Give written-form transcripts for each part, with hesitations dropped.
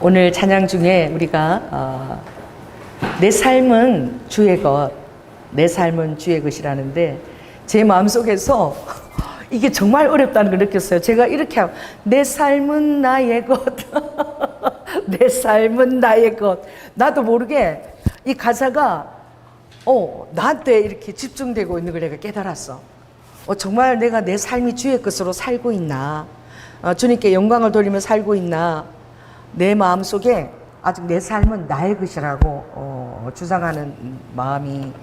오늘 찬양 중에 우리가 내 삶은 주의 것, 내 삶은 주의 것이라는데 제 마음속에서 이게 정말 어렵다는 걸 느꼈어요. 제가 이렇게 하면 내 삶은 나의 것 내 삶은 나의 것, 나도 모르게 이 가사가 나한테 이렇게 집중되고 있는 걸 내가 깨달았어. 정말 내가 내 삶이 주의 것으로 살고 있나, 주님께 영광을 돌리며 살고 있나, 내 마음속에 아직 내 삶은 나의 것이라고 주장하는 마음이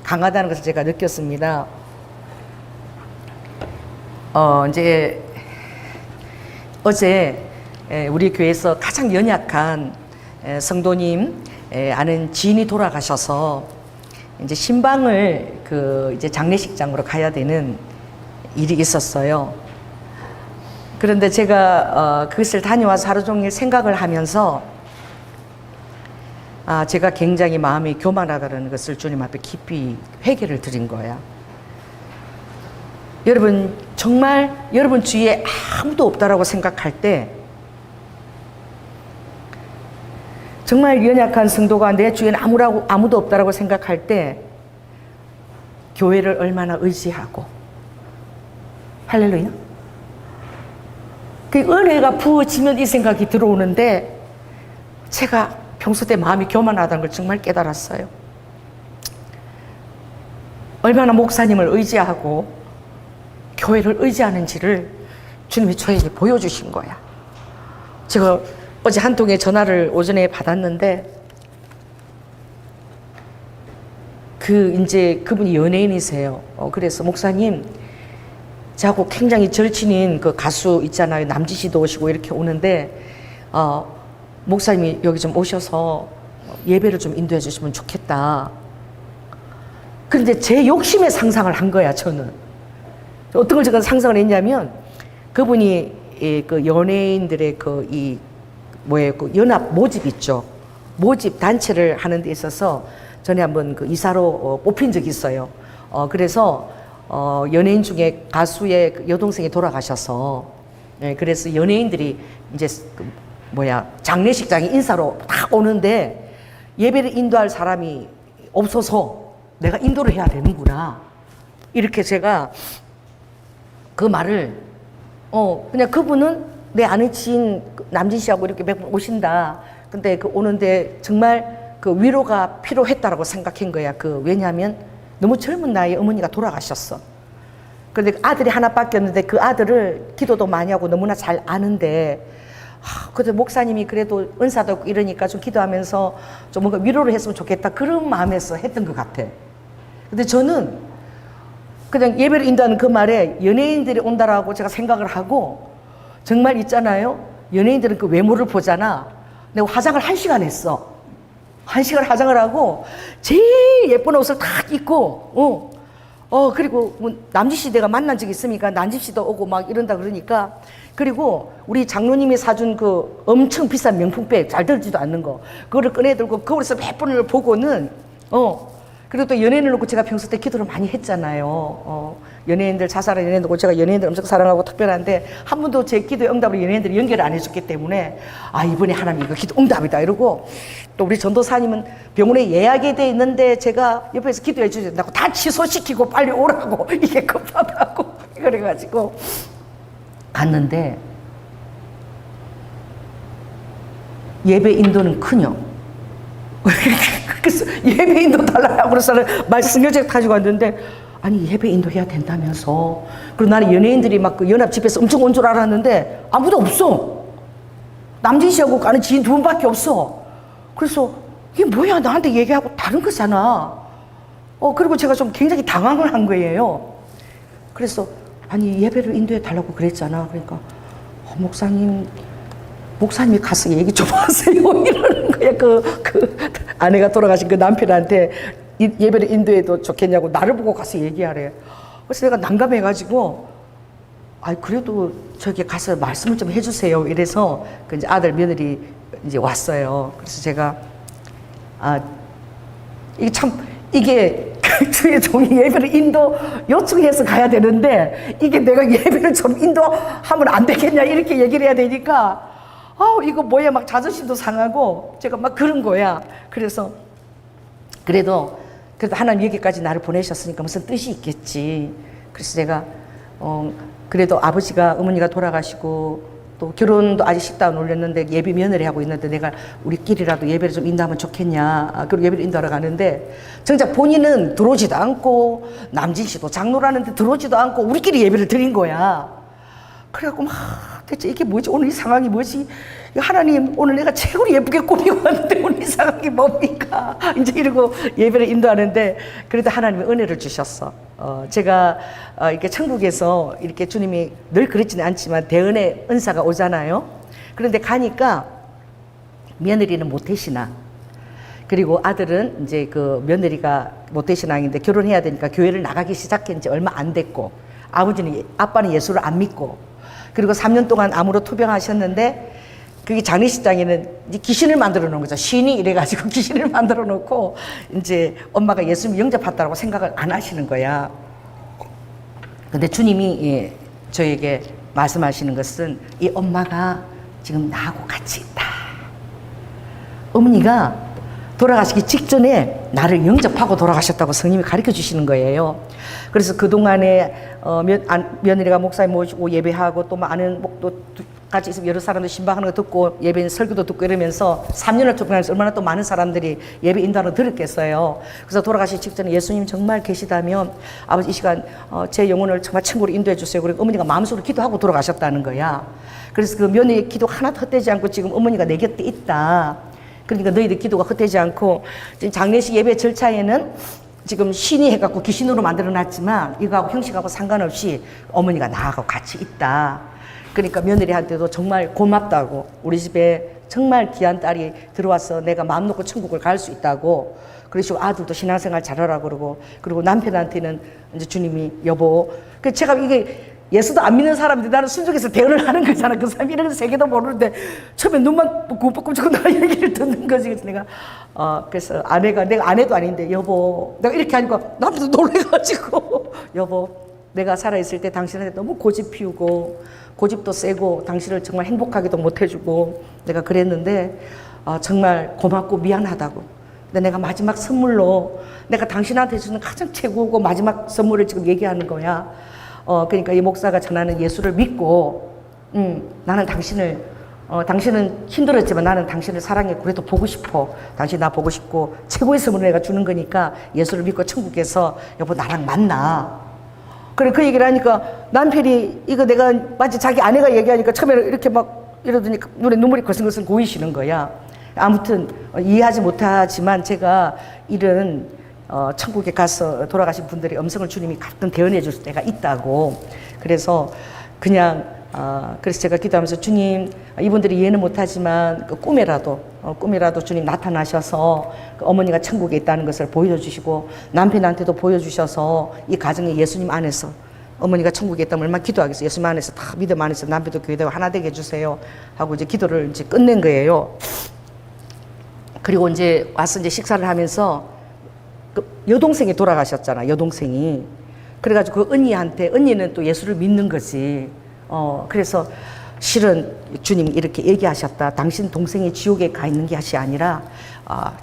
강하다는 것을 제가 느꼈습니다. 이제 어제 우리 교회에서 가장 연약한 성도님 아는 지인이 돌아가셔서 이제 신방을 이제 장례식장으로 가야 되는 일이 있었어요. 그런데 제가 그것을 다녀와서 하루 종일 생각을 하면서 제가 굉장히 마음이 교만하다는 것을 주님 앞에 깊이 회개를 드린 거야. 여러분, 정말 여러분 주위에 아무도 없다라고 생각할 때, 정말 연약한 성도가 내 주위에는 아무도 없다라고 생각할 때 교회를 얼마나 의지하고, 할렐루야, 그 은혜가 부어지면 이 생각이 들어오는데, 제가 평소 때 마음이 교만하다는 걸 정말 깨달았어요. 얼마나 목사님을 의지하고 교회를 의지하는지를 주님이 저에게 보여주신 거야. 제가 어제 한 통의 전화를 오전에 받았는데, 이제 그분이 연예인이세요. 그래서 목사님, 저하고 굉장히 절친인 그 가수 있잖아요. 남지 씨도 오시고 이렇게 오는데, 목사님이 여기 좀 오셔서 예배를 좀 인도해 주시면 좋겠다. 그런데 제 욕심의 상상을 한 거야, 저는. 어떤 걸 제가 상상을 했냐면, 그분이 그 연예인들의 그 연합 모집 있죠. 모집 단체를 하는 데 있어서 전에 한번 그 이사로 뽑힌 적이 있어요. 그래서 연예인 중에 가수의 여동생이 돌아가셔서, 그래서 연예인들이 이제 장례식장에 인사로 딱 오는데 예배를 인도할 사람이 없어서 내가 인도를 해야 되는구나. 이렇게 제가 그 말을, 그냥 그분은 내 아는 지인 남진 씨하고 이렇게 몇 번 오신다. 근데 오는데 정말 그 위로가 필요했다라고 생각한 거야. 왜냐하면 너무 젊은 나이에 어머니가 돌아가셨어. 그런데 아들이 하나밖에 없는데 그 아들을 기도도 많이 하고 너무나 잘 아는데, 그래도 목사님이 그래도 은사도 없고 이러니까 좀 기도하면서 좀 뭔가 위로를 했으면 좋겠다, 그런 마음에서 했던 것 같아. 근데 저는 그냥 예배를 인도하는 그 말에 연예인들이 온다라고 제가 생각을 하고, 정말 있잖아요, 연예인들은 그 외모를 보잖아. 내가 화장을 1시간 했어. 1시간 화장을 하고 제일 예쁜 옷을 딱 입고, 그리고 남지 씨 내가 만난 적이 있으니까 남지 씨도 오고 막 이런다 그러니까, 그리고 우리 장로님이 사준 그 엄청 비싼 명품백, 잘 들지도 않는 거, 그거를 꺼내들고 거울에서 몇 번을 보고는, 그리고 또 연예인을 놓고 제가 평소 때 기도를 많이 했잖아요. 연예인들, 자살한 연예인 놓고 제가 연예인들 엄청 사랑하고 특별한데, 한 번도 제 기도의 응답으로 연예인들이 연결을 안 해줬기 때문에, 이번에 하나님 이거 기도 응답이다 이러고, 또 우리 전도사님은 병원에 예약이 돼 있는데 제가 옆에서 기도해 주셔야 된다고 다 취소시키고 빨리 오라고 이게 급하다고 그래가지고 갔는데, 예배 인도는 커녕. 그래서 예배 인도 달라고 그래서 말씀 요책 가지고 왔는데, 아니 예배 인도 해야 된다면서. 그리고 나는 연예인들이 막 그 연합 집회에서 엄청 온 줄 알았는데 아무도 없어. 남진 씨하고 가는 지인 2분밖에 없어. 그래서 이게 뭐야, 나한테 얘기하고 다른 거잖아. 그리고 제가 좀 굉장히 당황을 한 거예요. 그래서 아니 예배를 인도해 달라고 그랬잖아. 그러니까 목사님이 가서 얘기 좀 하세요 이러는 거야. 그 아내가 돌아가신 그 남편한테 예배를 인도해도 좋겠냐고 나를 보고 가서 얘기하래. 그래서 내가 난감해가지고, 그래도 저기 가서 말씀을 좀 해주세요 이래서 이제 아들 며느리 이제 왔어요. 그래서 제가 이게 주의 종이 예배를 인도 요청해서 가야 되는데, 이게 내가 예배를 좀 인도하면 안 되겠냐 이렇게 얘기를 해야 되니까, 이거 뭐야, 막 자존심도 상하고 제가 막 그런 거야. 그래서 그래도 하나님 여기까지 나를 보내셨으니까 무슨 뜻이 있겠지. 그래서 제가 그래도 아버지가, 어머니가 돌아가시고 또 결혼도 아직 식당을 올렸는데 예비 며느리 하고 있는데 내가 우리끼리라도 예배를 좀 인도하면 좋겠냐. 그리고 예배를 인도하러 가는데 정작 본인은 들어오지도 않고 남진 씨도 장로라는데 들어오지도 않고 우리끼리 예배를 드린 거야. 그래갖고 막 대체 이게 뭐지? 오늘 이 상황이 뭐지? 하나님, 오늘 내가 최고로 예쁘게 꾸미고 왔는데 오늘 이 상황이 뭡니까? 이제 이러고 예배를 인도하는데 그래도 하나님이 은혜를 주셨어. 제가 이렇게 천국에서 이렇게 주님이 늘 그렇지는 않지만 대은혜 은사가 오잖아요. 그런데 가니까 며느리는 모태신앙, 그리고 아들은 이제 그 며느리가 모태신앙인데 결혼해야 되니까 교회를 나가기 시작한 지 얼마 안 됐고, 아빠는 예수를 안 믿고, 그리고 3년 동안 암으로 투병하셨는데 그게 장례식장에는 이제 귀신을 만들어 놓은 거죠. 신이 이래가지고 귀신을 만들어 놓고 이제 엄마가 예수님 영접했다고 생각을 안 하시는 거야. 근데 주님이 저에게 말씀하시는 것은 이 엄마가 지금 나하고 같이 있다. 어머니가 돌아가시기 직전에 나를 영접하고 돌아가셨다고 성님이 가르쳐 주시는 거예요. 그래서 그동안에 며느리가 목사님 모시고 예배하고 또 아는 또 같이 있으면 여러 사람들 신방하는 거 듣고 예배 설교도 듣고 이러면서 3년을 투병하면서 얼마나 또 많은 사람들이 예배 인도하는 거 들었겠어요. 그래서 돌아가시기 직전에 예수님 정말 계시다면 아버지 이 시간 제 영혼을 정말 천국으로 인도해 주세요. 그리고 어머니가 마음속으로 기도하고 돌아가셨다는 거야. 그래서 그 며느리의 기도 하나도 헛되지 않고 지금 어머니가 내 곁에 있다. 그러니까 너희들 기도가 헛되지 않고, 장례식 예배 절차에는 지금 신이 해갖고 귀신으로 만들어놨지만 이거하고 형식하고 상관없이 어머니가 나하고 같이 있다. 그러니까 며느리한테도 정말 고맙다고, 우리 집에 정말 귀한 딸이 들어와서 내가 마음 놓고 천국을 갈 수 있다고, 그러시고 아들도 신앙생활 잘하라고 그러고, 그리고 남편한테는 이제 주님이 여보, 그 제가 이게 예수도 안 믿는 사람인데 나는 순종해서 대언을 하는 거잖아. 그 사람이 이런 세계도 모르는데 처음에 눈만 ቁ뻑ቁ뻑 나 얘기를 듣는 거지. 그래서 내가 그래서 내가 아내도 아닌데 여보, 내가 이렇게 하니까 남편도 놀래가지고 여보, 내가 살아있을 때 당신한테 너무 고집 피우고 고집도 세고 당신을 정말 행복하게도 못 해주고 내가 그랬는데 정말 고맙고 미안하다고. 근데 내가 마지막 선물로 내가 당신한테 주는 가장 최고고 마지막 선물을 지금 얘기하는 거야. 그러니까 이 목사가 전하는 예수를 믿고, 나는 당신은 힘들었지만 나는 당신을 사랑해. 그래도 보고 싶어. 당신 나 보고 싶고, 최고의 선물을 내가 주는 거니까 예수를 믿고 천국에서 여보 나랑 만나. 그래, 그 얘기를 하니까 남편이 이거 내가 마치 자기 아내가 얘기하니까 처음에는 이렇게 막 이러더니 눈에 눈물이 거슬거슬 고이시는 거야. 아무튼 이해하지 못하지만 제가 이런 천국에 가서 돌아가신 분들의 음성을 주님이 가끔 대언해 줄 때가 있다고. 그래서 그냥 그래서 제가 기도하면서 주님, 이분들이 이해는 못하지만 그 꿈이라도 주님 나타나셔서 그 어머니가 천국에 있다는 것을 보여주시고 남편한테도 보여주셔서 이 가정에 예수님 안에서 어머니가 천국에 있다면 얼마나 기도하겠어요. 예수님 안에서 다 믿음 안에서 남편도 교회되고 하나 되게 해주세요 하고 이제 기도를 이제 끝낸 거예요. 그리고 이제 와서 이제 식사를 하면서 그 여동생이 돌아가셨잖아. 여동생이. 그래가지고 그 언니는 또 예수를 믿는 거지. 그래서 실은 주님이 이렇게 얘기하셨다. 당신 동생이 지옥에 가 있는 것이 아니라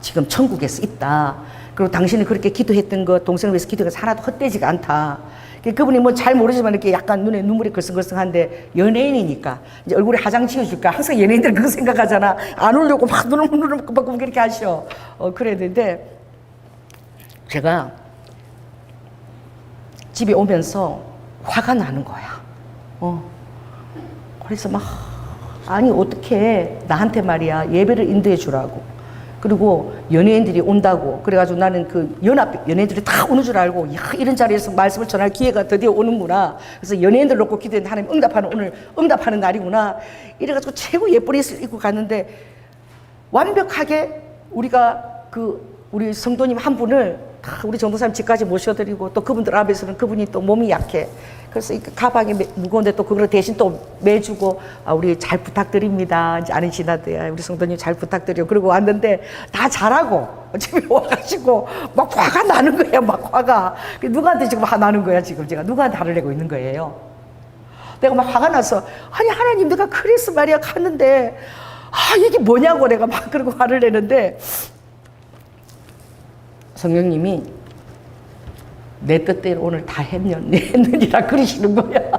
지금 천국에서 있다. 그리고 당신이 그렇게 기도했던 거, 동생을 위해서 기도해서 하나도 헛되지가 않다. 그분이 뭐 잘 모르지만 이렇게 약간 눈에 눈물이 걸성걸성한데 연예인이니까 이제 얼굴에 화장 지어줄까. 항상 연예인들은 그거 생각하잖아. 안 울려고 막 눈을 끔박끔박 이렇게 하셔. 그랬는데 제가 집에 오면서 화가 나는 거야. 그래서 막 아니 어떻게 나한테 말이야 예배를 인도해 주라고. 그리고 연예인들이 온다고. 그래가지고 나는 그 연예인들이 다 오는 줄 알고, 야, 이런 자리에서 말씀을 전할 기회가 드디어 오는구나. 그래서 연예인들 놓고 기도했는데 하나님 오늘 응답하는 날이구나. 이래가지고 최고 예쁜 옷을 입고 갔는데 완벽하게 우리 성도님 한 분을 다 우리 전도사님 집까지 모셔드리고 또 그분들 앞에서는 그분이 또 몸이 약해. 그래서 가방이 무거운데 또 그걸 대신 또 매주고 우리 잘 부탁드립니다. 이제 아는 지나도야 우리 성도님 잘 부탁드려. 그러고 왔는데 다 잘하고 집에 와가지고 막 화가 나는 거야. 막 화가. 누구한테 지금 화 나는 거야 지금 제가. 누구한테 화를 내고 있는 거예요. 내가 막 화가 나서, 아니 하나님 내가 그래서 말이야 갔는데 이게 뭐냐고 내가 막 그러고 화를 내는데 성령님이 내 뜻대로 오늘 다 했느니라 그러시는 거야.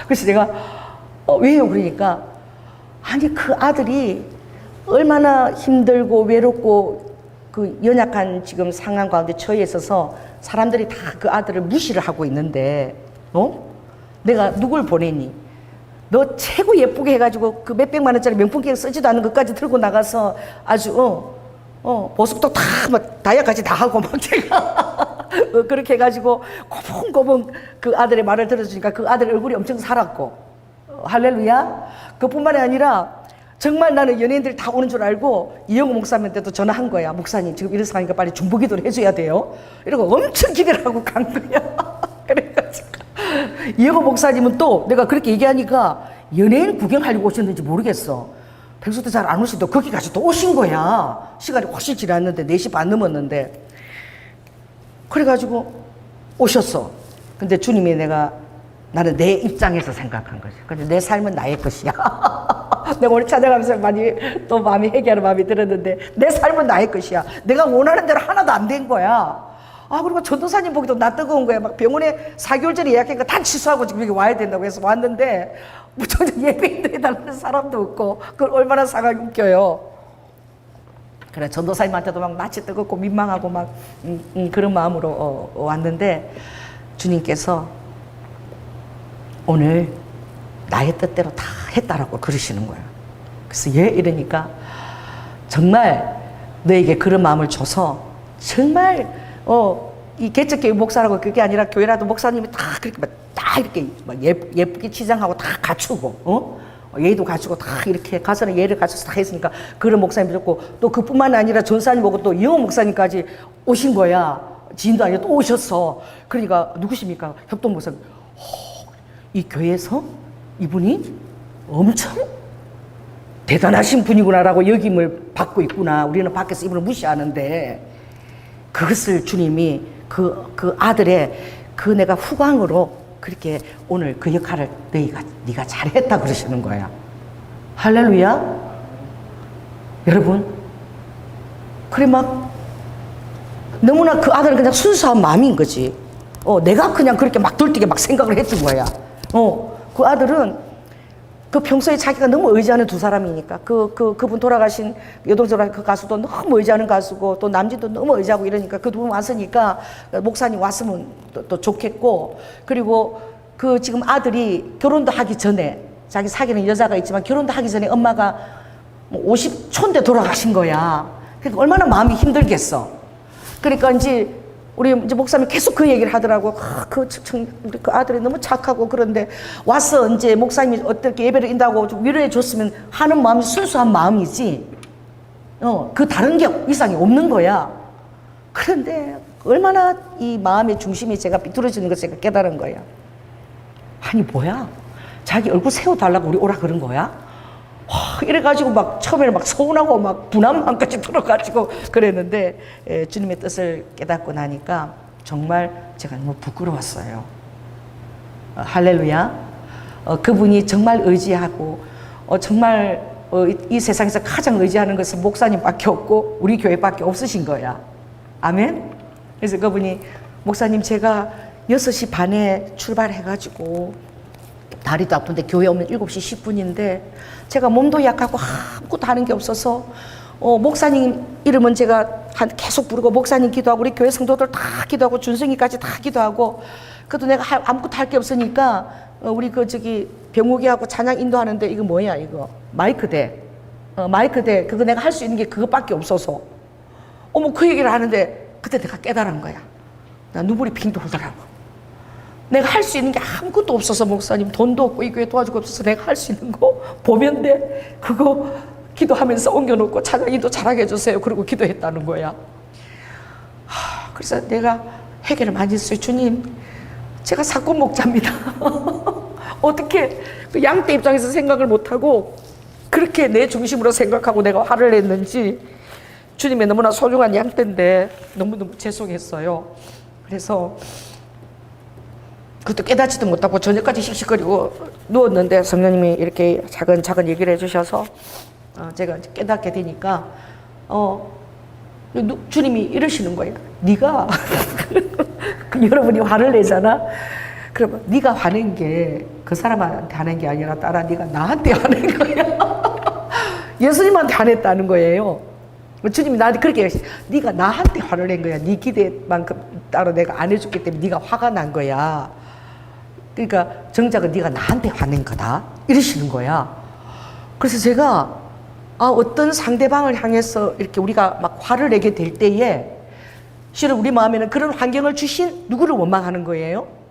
그래서 내가 왜요? 그러니까 아니 그 아들이 얼마나 힘들고 외롭고 그 연약한 지금 상황 가운데 처해 있어서 사람들이 다 그 아들을 무시를 하고 있는데 내가 누굴 보내니? 너 최고 예쁘게 해가지고 그 몇백만 원짜리 명품 계획 쓰지도 않은 것까지 들고 나가서 아주 보석도 다 막 다이아까지 다 하고 막 제가 그렇게 해가지고 고분고분 그 아들의 말을 들어주니까 그 아들 얼굴이 엄청 살았고 할렐루야. 그뿐만이 아니라 정말 나는 연예인들 다 오는 줄 알고 이영호 목사님한테도 전화한 거야. 목사님 지금 이런 상황이니까 빨리 중보기도를 해줘야 돼요. 이러고 엄청 기대를 하고 간 거야. 그래가지고 이영호 목사님은 또 내가 그렇게 얘기하니까 연예인 구경하려고 오셨는지 모르겠어. 평소때 잘 안 오시도 거기까지 또 오신 거야. 시간이 훨씬 지났는데 4시 반 넘었는데 그래가지고 오셨어. 근데 주님이 나는 내 입장에서 생각한 거지. 근데 내 삶은 나의 것이야. 내가 오늘 찾아가면서 많이 또 마음이 회개하는 마음이 들었는데 내 삶은 나의 것이야. 내가 원하는 대로 하나도 안 된 거야. 그리고 전도사님 보기도 나 뜨거운 거야. 막 병원에 4개월 전에 예약한 거 다 취소하고 지금 여기 와야 된다고 해서 왔는데 무조건 예배인도 해달라는 사람도 없고 그걸 얼마나 상황이 웃겨요. 그래 전도사님한테도 막 낯이 뜨겁고 민망하고 막 그런 마음으로 왔는데 주님께서 오늘 나의 뜻대로 다 했다라고 그러시는 거예요. 그래서 이러니까 정말 너에게 그런 마음을 줘서 정말 이 개척교회 목사라고 그게 아니라 교회라도 목사님이 다 그렇게 다 이렇게 막 예쁘게 치장하고 다 갖추고 예의도 갖추고 다 이렇게 가서는 예를 갖춰서 다 했으니까 그런 목사님이 좋고 또 그뿐만 아니라 전사님 보고 또 이영호 목사님까지 오신 거야. 지인도 아니라 또 오셨어. 그러니까 누구십니까? 협동 목사님. 이 교회에서 이분이 엄청 대단하신 분이구나라고 여김을 받고 있구나. 우리는 밖에서 이분을 무시하는데 그것을 주님이 그 아들의 그 내가 후광으로 그렇게 오늘 그 역할을 네가 잘했다 그러시는 거야. 할렐루야. 여러분 그래 막 너무나 그 아들은 그냥 순수한 마음인 거지. 내가 그냥 그렇게 막 돌뛰게 막 생각을 했던 거야. 그 아들은 그 평소에 자기가 너무 의지하는 두 사람이니까 그분 돌아가신 여동생 그 가수도 너무 의지하는 가수고 또 남진도 너무 의지하고 이러니까 그 두 분 왔으니까 목사님 왔으면 또 좋겠고 그리고 그 지금 아들이 결혼도 하기 전에 자기 사귀는 여자가 있지만 결혼도 하기 전에 엄마가 50초인데 돌아가신 거야. 그러니까 얼마나 마음이 힘들겠어. 그러니까 우리 목사님이 계속 그 얘기를 하더라고. 우리 그 아들이 너무 착하고 그런데 와서 목사님이 어떻게 예배를 인다고 좀 위로해 줬으면 하는 마음이 순수한 마음이지. 그 다른 게 이상이 없는 거야. 그런데 얼마나 이 마음의 중심이 제가 비뚤어지는 것을 제가 깨달은 거야. 아니 뭐야? 자기 얼굴 세워달라고 우리 오라 그런 거야? 이래가지고 막 처음에는 막 서운하고 막 분함만까지 들어가지고 그랬는데 주님의 뜻을 깨닫고 나니까 정말 제가 너무 부끄러웠어요. 할렐루야. 그분이 정말 의지하고 정말 이 세상에서 가장 의지하는 것은 목사님밖에 없고 우리 교회밖에 없으신 거야. 아멘. 그래서 그분이 목사님 제가 6시 반에 출발해가지고 다리도 아픈데 교회 오면 7시 10분인데 제가 몸도 약하고 아무것도 하는 게 없어서 목사님 이름은 제가 계속 부르고 목사님 기도하고 우리 교회 성도들 다 기도하고 준성이까지 다 기도하고 그래도 내가 아무것도 할 게 없으니까 우리 병욱이하고 찬양 인도하는데 이거 뭐야 이거 마이크대 그거 내가 할 수 있는 게 그것밖에 없어서 그 얘기를 하는데 그때 내가 깨달은 거야. 나 눈물이 핑 돌더라고. 내가 할 수 있는 게 아무것도 없어서 목사님 돈도 없고 이 교회 도와주고 없어서 내가 할 수 있는 거 보면 돼. 그거 기도하면서 옮겨놓고 찬양이도 잘하게 해주세요. 그러고 기도했다는 거야. 그래서 내가 회개를 많이 했어요. 주님 제가 사건 목자입니다. 어떻게 그 양떼 입장에서 생각을 못하고 그렇게 내 중심으로 생각하고 내가 화를 냈는지 주님의 너무나 소중한 양떼인데 너무너무 죄송했어요. 그래서 그것도 깨닫지도 못하고 저녁까지 씩씩거리고 누웠는데 성령님이 이렇게 차근차근 얘기를 해주셔서 제가 깨닫게 되니까 주님이 이러시는 거예요. 네가 여러분이 화를 내잖아. 그러면 네가 화낸 게 그 사람한테 화낸 게 아니라 따라 네가 나한테 화낸 거야. 예수님한테 화냈다는 거예요. 주님이 나한테 그렇게 얘기했어요. 네가 나한테 화를 낸 거야. 네 기대만큼 따로 내가 안 해줬기 때문에 네가 화가 난 거야. 그러니까 정작은 네가 나한테 화낸 거다. 이러시는 거야. 그래서 제가 어떤 상대방을 향해서 이렇게 우리가 막 화를 내게 될 때에 실은 우리 마음에는 그런 환경을 주신 누구를 원망하는 거예요?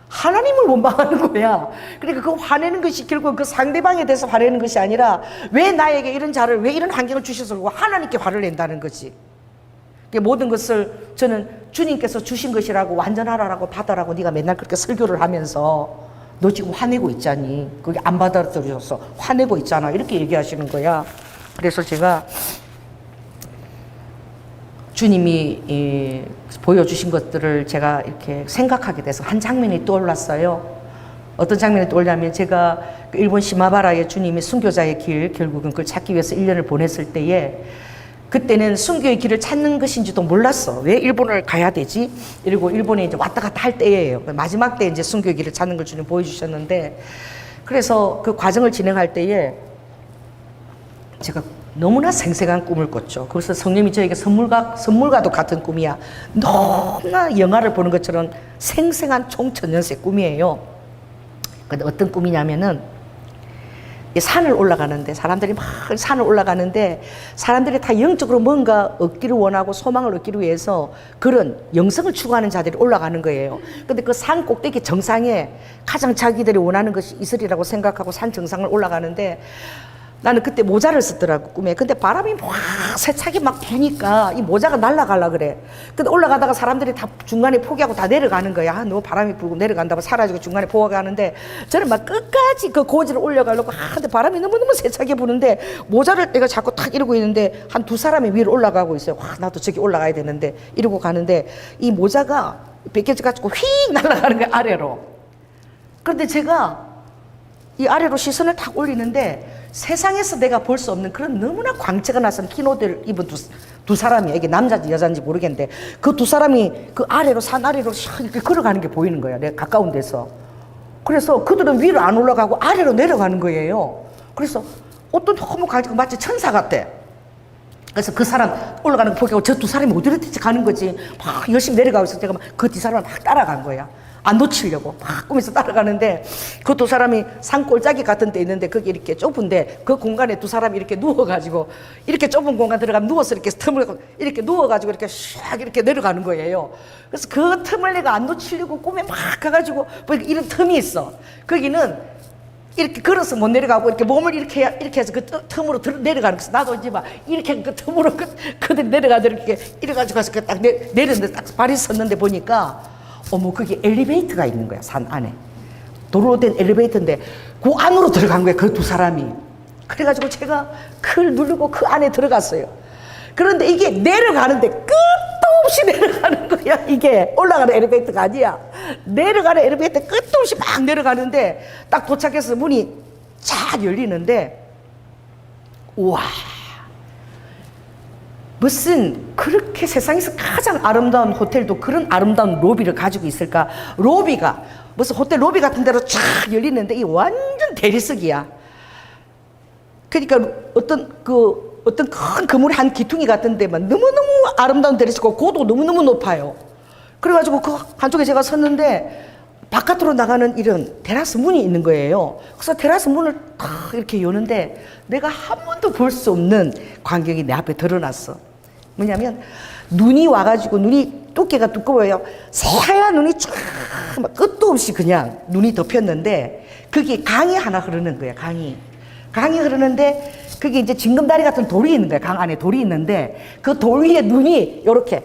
하나님을 원망하는 거야. 그러니까 그 화내는 것이 결국 그 상대방에 대해서 화내는 것이 아니라 왜 나에게 이런 자를, 왜 이런 환경을 주셔서 하나님께 화를 낸다는 거지. 모든 것을 저는 주님께서 주신 것이라고 완전하라고 받아라고 네가 맨날 그렇게 설교를 하면서 너 지금 화내고 있잖니. 그게 안 받아들여서 화내고 있잖아. 이렇게 얘기하시는 거야. 그래서 제가 주님이 보여주신 것들을 제가 이렇게 생각하게 돼서 한 장면이 떠올랐어요. 어떤 장면이 떠올냐면 제가 일본 시마바라에 주님이 순교자의 길, 결국은 그걸 찾기 위해서 1년을 보냈을 때에 그때는 순교의 길을 찾는 것인지도 몰랐어. 왜 일본을 가야 되지? 이러고 일본에 이제 왔다 갔다 할 때예요. 마지막 때 이제 순교의 길을 찾는 걸 주님 보여주셨는데, 그래서 그 과정을 진행할 때에 제가 너무나 생생한 꿈을 꿨죠. 그래서 성령이 저에게 선물과도 같은 꿈이야. 너무나 영화를 보는 것처럼 생생한 총천연색 꿈이에요. 근데 어떤 꿈이냐면은 산을 올라가는데 사람들이 막 산을 올라가는데 사람들이 다 영적으로 뭔가 얻기를 원하고 소망을 얻기를 위해서 그런 영성을 추구하는 자들이 올라가는 거예요. 근데 그 산 꼭대기 정상에 가장 자기들이 원하는 것이 있으리라고 생각하고 산 정상을 올라가는데 나는 그때 모자를 썼더라고, 꿈에. 근데 바람이 막 세차게 막 부니까 이 모자가 날아가려 그래. 근데 올라가다가 사람들이 다 중간에 포기하고 다 내려가는 거야. 너 바람이 불고 내려간다고 사라지고 중간에 포기하는데 저는 막 끝까지 그 고지를 올려가려고 근데 바람이 너무너무 세차게 부는데 모자를 내가 자꾸 탁 이러고 있는데 한 두 사람이 위로 올라가고 있어요. 나도 저기 올라가야 되는데 이러고 가는데 이 모자가 벗겨져가지고 휙 날아가는 거야, 아래로. 그런데 제가 이 아래로 시선을 탁 올리는데 세상에서 내가 볼 수 없는 그런 너무나 광채가 나선 흰 옷을 입은 두 사람이, 이게 남자인지 여자인지 모르겠는데 그 두 사람이 그 아래로, 산 아래로 이렇게 걸어가는 게 보이는 거야, 내가 가까운 데서. 그래서 그들은 위로 안 올라가고 아래로 내려가는 거예요. 그래서 어떤 너무 가지고 마치 천사 같아. 그래서 그 사람 올라가는 거 보고 저 두 사람이 어디로 가는 거지. 막 열심히 내려가고 있어. 제가 그 두 사람을 막 따라간 거야. 안 놓치려고 막 꿈에서 따라가는데 그 두 사람이 산 꼴짜기 같은 데 있는데 거기 이렇게 좁은데 그 공간에 두 사람이 이렇게 누워가지고 이렇게 좁은 공간 들어가면 누워서 이렇게 틈을 이렇게 누워가지고 이렇게 샥 이렇게 내려가는 거예요. 그래서 그 틈을 내가 안 놓치려고 꿈에 막 가가지고 보니까 이런 틈이 있어. 거기는 이렇게 걸어서 못 내려가고 이렇게 몸을 이렇게 해서 그 틈으로 내려가는 거였어. 나도 이제 막 이렇게 그 틈으로 그들이 내려가서 이렇게 이래가지고 가서 딱 내렸는데 딱 발이 섰는데 보니까 어머, 거기 엘리베이터가 있는 거야, 산 안에. 도로로 된 엘리베이터인데 그 안으로 들어간 거야, 그 두 사람이. 그래가지고 제가 그걸 누르고 그 안에 들어갔어요. 그런데 이게 내려가는데 끝도 없이 내려가는 거야. 이게 올라가는 엘리베이터가 아니야. 내려가는 엘리베이터 끝도 없이 막 내려가는데 딱 도착해서 문이 쫙 열리는데 우와, 무슨 그렇게 세상에서 가장 아름다운 호텔도 그런 아름다운 로비를 가지고 있을까? 로비가 무슨 호텔 로비 같은 데로 쫙 열리는데 이 완전 대리석이야. 그러니까 어떤 큰 건물 한 기퉁이 같은 데만 너무너무 아름다운 대리석이고 고도 너무너무 높아요. 그래가지고 그 한쪽에 제가 섰는데 바깥으로 나가는 이런 테라스 문이 있는 거예요. 그래서 테라스 문을 탁 이렇게 여는데 내가 한 번도 볼 수 없는 광경이 내 앞에 드러났어. 뭐냐면 눈이 와가지고 눈이 두께가 두꺼워요. 새하얀 눈이 쫙 막 끝도 없이 그냥 눈이 덮였는데 거기 강이 하나 흐르는 거야. 강이 흐르는데 그게 이제 징검다리 같은 돌이 있는 거야. 강 안에 돌이 있는데 그 돌 위에 눈이 요렇게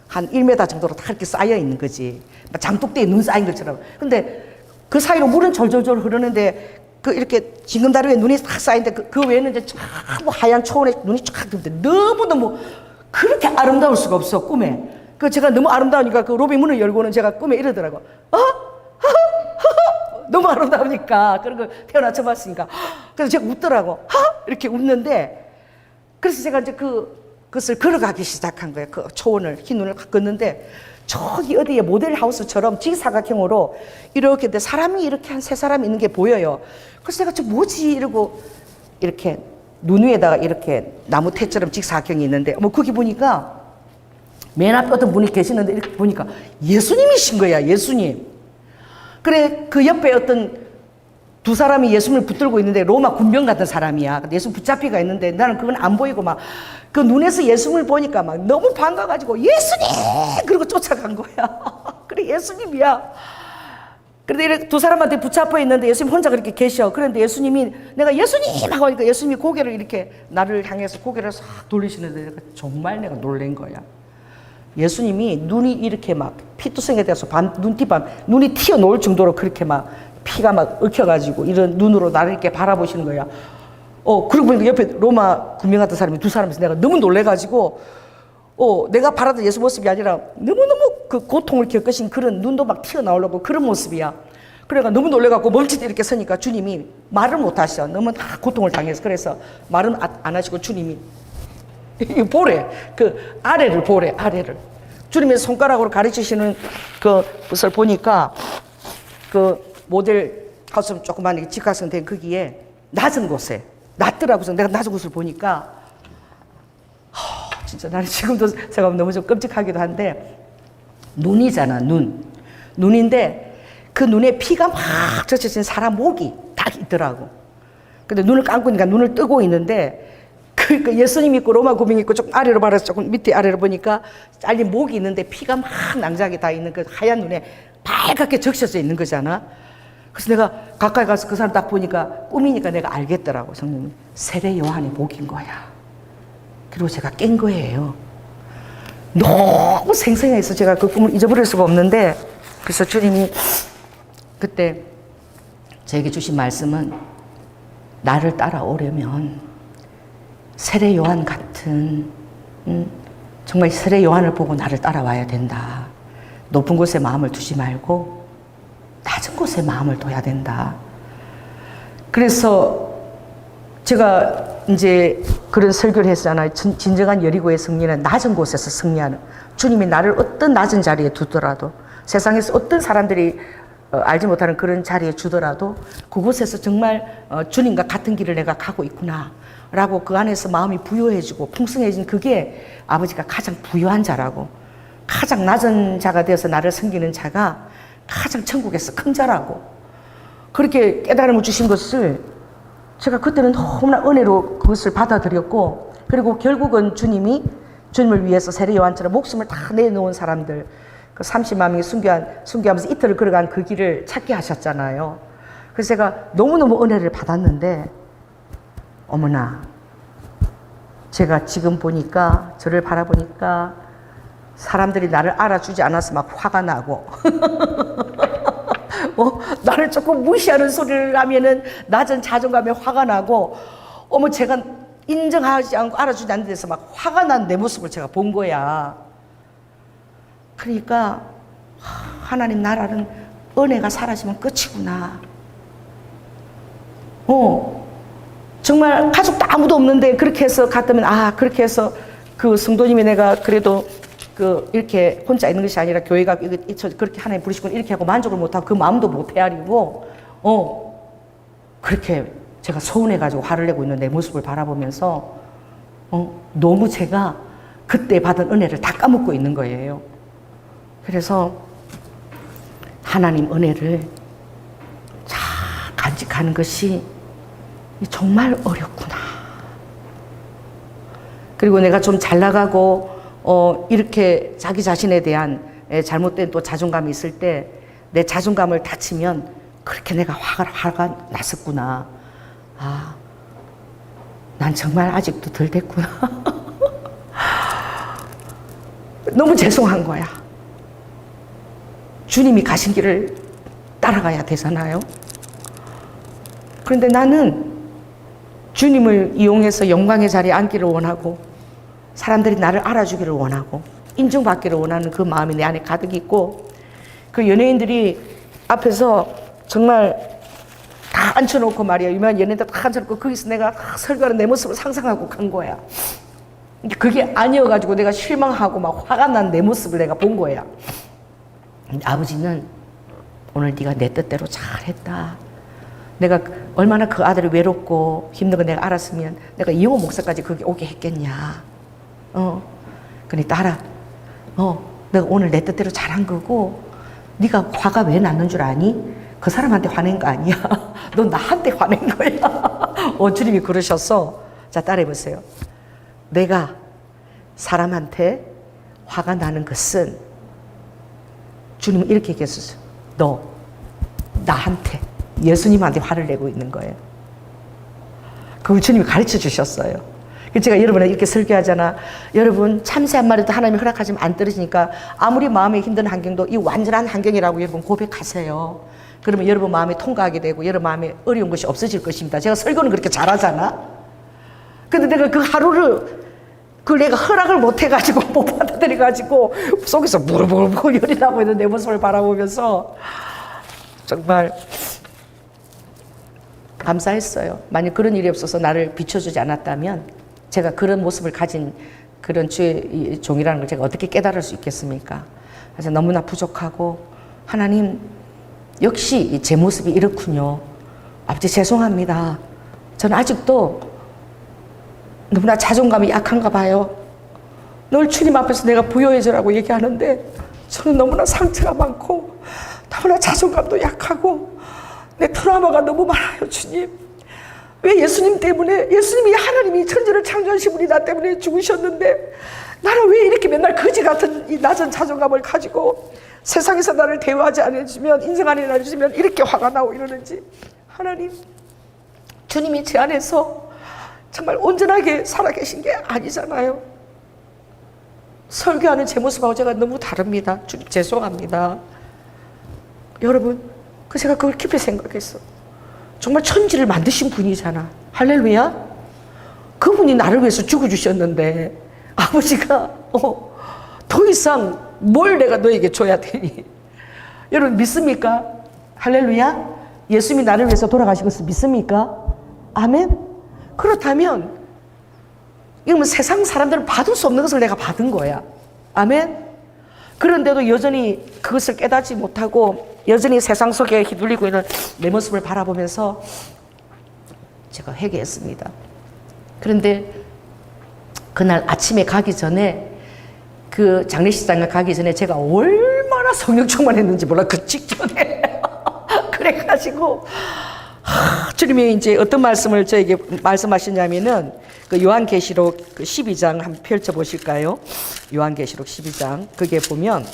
한 1m 정도로 다 이렇게 쌓여 있는 거지. 장독대에 눈 쌓인 것처럼. 근데 그 사이로 물은 졸졸졸 흐르는데 그 이렇게 징검다리 위에 눈이 딱 쌓이는데 그 외에는 이제 전부 하얀 초원에 눈이 쫙 드는데 너무너무 그렇게 아름다울 수가 없어, 꿈에. 그 제가 너무 아름다우니까 그 로비 문을 열고는 제가 꿈에 이러더라고. 너무 아름다우니까. 그런 거 태어나 처음 봤으니까. 그래서 제가 웃더라고. 이렇게 웃는데, 그래서 제가 이제 그것을 걸어가기 시작한 거예요. 그 초원을, 흰 눈을 걷는데, 저기 어디에 모델 하우스처럼 직사각형으로 이렇게 사람이 이렇게 한 세 사람이 있는 게 보여요. 그래서 제가 저 뭐지? 이러고 이렇게 눈 위에다가 이렇게 나무 태처럼 직사각형이 있는데, 거기 보니까 맨 앞에 어떤 분이 계시는데 이렇게 보니까 예수님이신 거야, 예수님. 그래, 그 옆에 어떤 두 사람이 예수님을 붙들고 있는데 로마 군병 같은 사람이야. 예수님 붙잡히가 있는데 나는 그건 안 보이고 막 그 눈에서 예수님을 보니까 막 너무 반가가지고 예수님! 그러고 쫓아간 거야. 그래, 예수님이야. 그런데 이렇게 두 사람한테 붙잡혀 있는데 예수님 혼자 그렇게 계셔. 그런데 예수님이 내가 예수님! 하고 하니까 예수님이 고개를 이렇게 나를 향해서 고개를 싹 돌리시는데 내가 정말 내가 놀란 거야. 예수님이 눈이 이렇게 막 피투성이 돼서 눈이 튀어나올 정도로 그렇게 막 피가 막 얽혀가지고 이런 눈으로 나를 이렇게 바라보시는 거야. 그러고 보니까 옆에 로마 군병 같은 사람이 두 사람이서 내가 너무 놀래가지고, 내가 바라던 예수 모습이 아니라 너무너무 그 고통을 겪으신 그런 눈도 막 튀어나오려고 그런 모습이야. 그래가 너무 놀래갖고 멈칫 이렇게 서니까 주님이 말을 못 하셔. 너무 다 고통을 당해서. 그래서 말은 안 하시고 주님이 이 보래. 그 아래를 보래, 아래를. 주님의 손가락으로 가르치시는 그것을 보니까 그 모델 하우스 조그만 직각선 된 거기에 낮은 곳에 낮더라고요. 내가 낮은 곳을 보니까 진짜 나는 지금도 제가 너무 좀 끔찍하기도 한데 눈이잖아, 눈인데 그 눈에 피가 막 젖혀진 사람 목이 딱 있더라고. 근데 눈을 감고 있으니까 눈을 뜨고 있는데 그 예수님 있고 로마 군병 있고 조금 아래로 말해서 조금 밑에 아래로 보니까 잘린 목이 있는데 피가 막 낭자하게 다 있는 그 하얀 눈에 빨갛게 적셔져 있는 거잖아. 그래서 내가 가까이 가서 그 사람 딱 보니까 꿈이니까 내가 알겠더라고. 성령님, 세례 요한의 목인 거야. 그리고 제가 깬 거예요. 너무 생생해서 제가 그 꿈을 잊어버릴 수가 없는데, 그래서 주님이 그때 저에게 주신 말씀은 나를 따라오려면 세례 요한 같은 정말 세례 요한을 보고 나를 따라와야 된다. 높은 곳에 마음을 두지 말고 낮은 곳에 마음을 둬야 된다. 그래서 제가 이제 그런 설교를 했잖아요. 진정한 여리고의 승리는 낮은 곳에서 승리하는. 주님이 나를 어떤 낮은 자리에 두더라도, 세상에서 어떤 사람들이 알지 못하는 그런 자리에 주더라도 그곳에서 정말 주님과 같은 길을 내가 가고 있구나 라고 그 안에서 마음이 부유해지고 풍성해진 그게 아버지가 가장 부유한 자라고, 가장 낮은 자가 되어서 나를 섬기는 자가 가장 천국에서 큰 자라고, 그렇게 깨달음을 주신 것을 제가 그때는 너무나 은혜로 그것을 받아들였고, 그리고 결국은 주님을 위해서 세례 요한처럼 목숨을 다 내놓은 사람들, 그 30만 명이 순교하면서 이틀을 걸어간 그 길을 찾게 하셨잖아요. 그래서 제가 너무너무 은혜를 받았는데, 어머나, 제가 지금 보니까, 저를 바라보니까 사람들이 나를 알아주지 않아서 막 화가 나고 나를 조금 무시하는 소리를 하면은 낮은 자존감에 화가 나고, 제가 인정하지 않고 알아주지 않는 데서 막 화가 난 내 모습을 제가 본 거야. 그러니까 하나님 나라는 은혜가 사라지면 끝이구나. 정말 가족도 아무도 없는데 그렇게 해서 갔다면, 그렇게 해서 그 성도님이 내가 그래도 이렇게 혼자 있는 것이 아니라 교회가 그렇게 하나님 부르시고 이렇게 하고 만족을 못하고 그 마음도 못 헤아리고, 그렇게 제가 서운해가지고 화를 내고 있는 내 모습을 바라보면서, 너무 제가 그때 받은 은혜를 다 까먹고 있는 거예요. 그래서 하나님 은혜를 잘 간직하는 것이 정말 어렵구나. 그리고 내가 좀 잘 나가고 이렇게 자기 자신에 대한 잘못된 또 자존감이 있을 때 내 자존감을 다치면 그렇게 내가 화가 났었구나. 난 정말 아직도 덜 됐구나. 너무 죄송한 거야. 주님이 가신 길을 따라가야 되잖아요. 그런데 나는 주님을 이용해서 영광의 자리에 앉기를 원하고, 사람들이 나를 알아주기를 원하고, 인정받기를 원하는 그 마음이 내 안에 가득 있고, 그 연예인들이 앞에서 정말 다 앉혀놓고 말이야. 유명한 연예인들 다 앉혀놓고 거기서 내가 설교하는 내 모습을 상상하고 간 거야. 그게 아니어가지고 내가 실망하고 막 화가 난 내 모습을 내가 본 거야. 근데 아버지는 오늘 네가 내 뜻대로 잘했다. 내가 얼마나 그 아들이 외롭고 힘든 거 내가 알았으면 내가 이용호 목사까지 거기 오게 했겠냐. 근데 딸아, 내가 오늘 내 뜻대로 잘한 거고 네가 화가 왜 났는 줄 아니? 그 사람한테 화낸 거 아니야. 넌 나한테 화낸 거야. 주님이 그러셔서, 자, 따라해보세요. 내가 사람한테 화가 나는 것은, 주님은 이렇게 얘기했었어요. 너 나한테, 예수님한테 화를 내고 있는 거예요. 그걸 주님이 가르쳐 주셨어요. 제가 여러분에게 이렇게 설교하잖아. 여러분, 참새 한 마리도 하나님이 허락하시면 안 떨어지니까 아무리 마음에 힘든 환경도 이 완전한 환경이라고 여러분 고백하세요. 그러면 여러분 마음이 통과하게 되고 여러분 마음에 어려운 것이 없어질 것입니다. 제가 설교는 그렇게 잘하잖아. 근데 내가 그 하루를 그걸 내가 허락을 못 해가지고 못 받아들여가지고 속에서 부글부글 열이 나고 있는 내 모습을 바라보면서 정말 감사했어요. 만약 그런 일이 없어서 나를 비춰주지 않았다면 제가 그런 모습을 가진 그런 주의 종이라는 걸 제가 어떻게 깨달을 수 있겠습니까? 그래서 너무나 부족하고, 하나님 역시 제 모습이 이렇군요. 아버지 죄송합니다. 저는 아직도 너무나 자존감이 약한가 봐요. 늘 주님 앞에서 내가 부여해주라고 얘기하는데 저는 너무나 상처가 많고 너무나 자존감도 약하고 내 트라우마가 너무 많아요. 주님, 왜 예수님 때문에, 예수님이 하나님이 천지를 창조하신 분이 나 때문에 죽으셨는데 나는 왜 이렇게 맨날 거지 같은 이 낮은 자존감을 가지고 세상에서 나를 대우하지 않아주면, 인정 안 해주면 이렇게 화가 나고 이러는지. 하나님, 주님이 제 안에서 정말 온전하게 살아계신 게 아니잖아요. 설교하는 제 모습하고 제가 너무 다릅니다. 주님 죄송합니다. 여러분, 제가 그걸 깊이 생각했어. 정말 천지를 만드신 분이잖아. 할렐루야. 그분이 나를 위해서 죽어주셨는데 아버지가 더 이상 뭘 내가 너에게 줘야 되니? 여러분 믿습니까? 할렐루야. 예수님이 나를 위해서 돌아가신 것을 믿습니까? 아멘. 그렇다면 이러면 세상 사람들은 받을 수 없는 것을 내가 받은 거야. 아멘. 그런데도 여전히 그것을 깨닫지 못하고 여전히 세상 속에 휘둘리고 있는 내 모습을 바라보면서 제가 회개했습니다. 그런데 그날 아침에 가기 전에, 그 장례식장에 가기 전에 제가 얼마나 성령 충만했는지 몰라. 그 직전에 그래가지고 주님이 이제 어떤 말씀을 저에게 말씀하시냐면은 그 요한계시록 그 12장 한번 펼쳐 보실까요? 요한계시록 12장. 그게 보면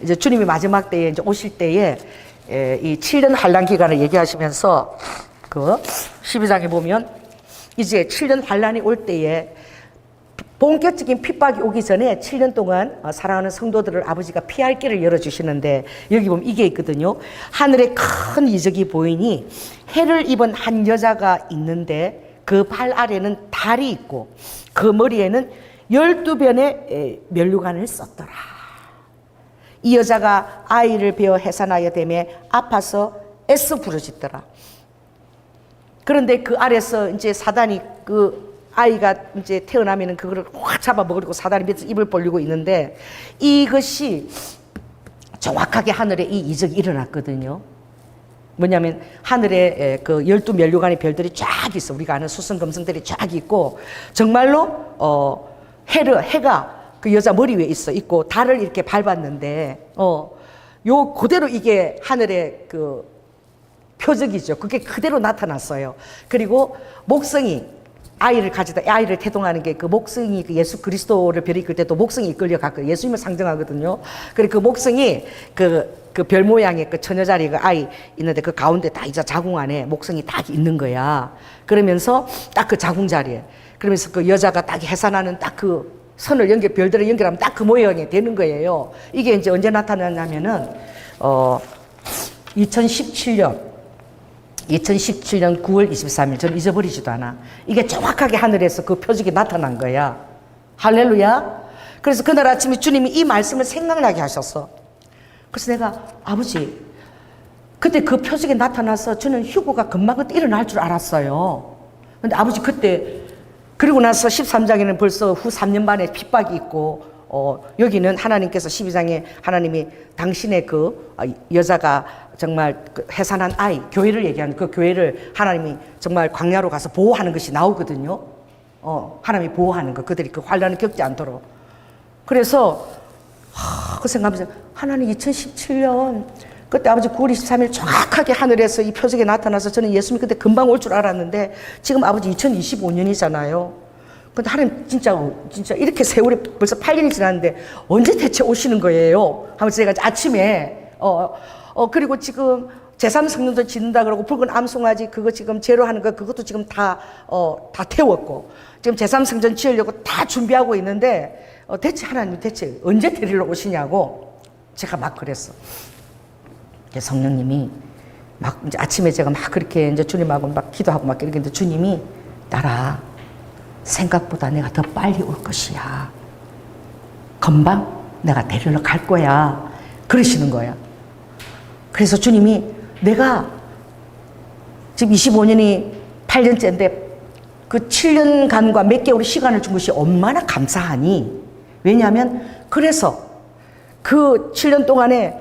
이제 주님이 마지막 때에 이제 오실 때에 이 7년 환란 기간을 얘기하시면서 그 12장에 보면 이제 7년 환란이 올 때에 본격적인 핍박이 오기 전에 7년 동안 사랑하는 성도들을 아버지가 피할 길을 열어주시는데, 여기 보면 이게 있거든요. 하늘에 큰 이적이 보이니 해를 입은 한 여자가 있는데 그 발 아래는 달이 있고 그 머리에는 12변의 면류관을 썼더라. 이 여자가 아이를 베어 해산하여 되매 아파서 애써 부르짖더라. 그런데 그 아래서 이제 사단이 그 아이가 이제 태어나면은 그거를 확 잡아 먹으려고 사단이 밑에서 입을 벌리고 있는데, 이것이 정확하게 하늘에 이 이적이 일어났거든요. 뭐냐면 하늘에 그 12면류관의 별들이 쫙 있어. 우리가 아는 수성금성들이 쫙 있고, 정말로 해가 그 여자 머리 위에 있고 달을 이렇게 밟았는데 요 그대로 이게 하늘의 그 표적이죠. 그게 그대로 나타났어요. 그리고 목성이 아이를 가지다 아이를 태동하는 게 그 목성이 그 예수 그리스도를 별이 이끌 때도 목성이 이끌려 갔거든요. 예수님을 상정하거든요. 그리고 그 목성이 그 별 모양의 그 처녀자리 그 아이 있는데 그 가운데 딱 이제 자궁 안에 목성이 딱 있는 거야. 그러면서 딱 그 자궁 자리에, 그러면서 그 여자가 딱 해산하는 딱 그 선을 별들을 연결하면 딱 그 모양이 되는 거예요. 이게 이제 언제 나타났냐면은 2017년 9월 23일, 저는 잊어버리지도 않아. 이게 정확하게 하늘에서 그 표적이 나타난 거야. 할렐루야. 그래서 그날 아침에 주님이 이 말씀을 생각나게 하셨어. 그래서 내가 아버지 그때 그 표적이 나타나서 저는 휴고가 금방 그때 일어날 줄 알았어요. 근데 아버지 그때 그리고 나서 13장에는 벌써 후 3년 만에 핍박이 있고 여기는 하나님께서 12장에 하나님이 당신의 그 여자가 정말 그 해산한 아이 교회를 얘기하는 그 교회를 하나님이 정말 광야로 가서 보호하는 것이 나오거든요. 하나님이 보호하는 거 그들이 그 환란을 겪지 않도록. 그래서 그 생각하면서 하나님 2017년 그때 아버지 9월 23일 정확하게 하늘에서 이 표적이 나타나서 저는 예수님 그때 금방 올 줄 알았는데 지금 아버지 2025년이잖아요. 근데 하나님 진짜 이렇게 세월이 벌써 8년이 지났는데 언제 대체 오시는 거예요? 하면서 제가 아침에 그리고 지금 제3성년도 짓는다 그러고 붉은 암송아지 그거 지금 제로하는 거 그것도 지금 다 태웠고 지금 제3성전 지으려고 다 준비하고 있는데 대체 하나님 대체 언제 데리러 오시냐고 제가 막 그랬어. 성령님이 막 이제 아침에 제가 막 그렇게 이제 주님하고 막 기도하고 막 이렇게 했는데 주님이 딸아 생각보다 내가 더 빨리 올 것이야. 금방 내가 데리러 갈 거야. 그러시는 거야. 그래서 주님이 내가 지금 25년이 8년째인데 그 7년간과 몇 개월의 시간을 준 것이 얼마나 감사하니? 왜냐하면 그래서 그 7년 동안에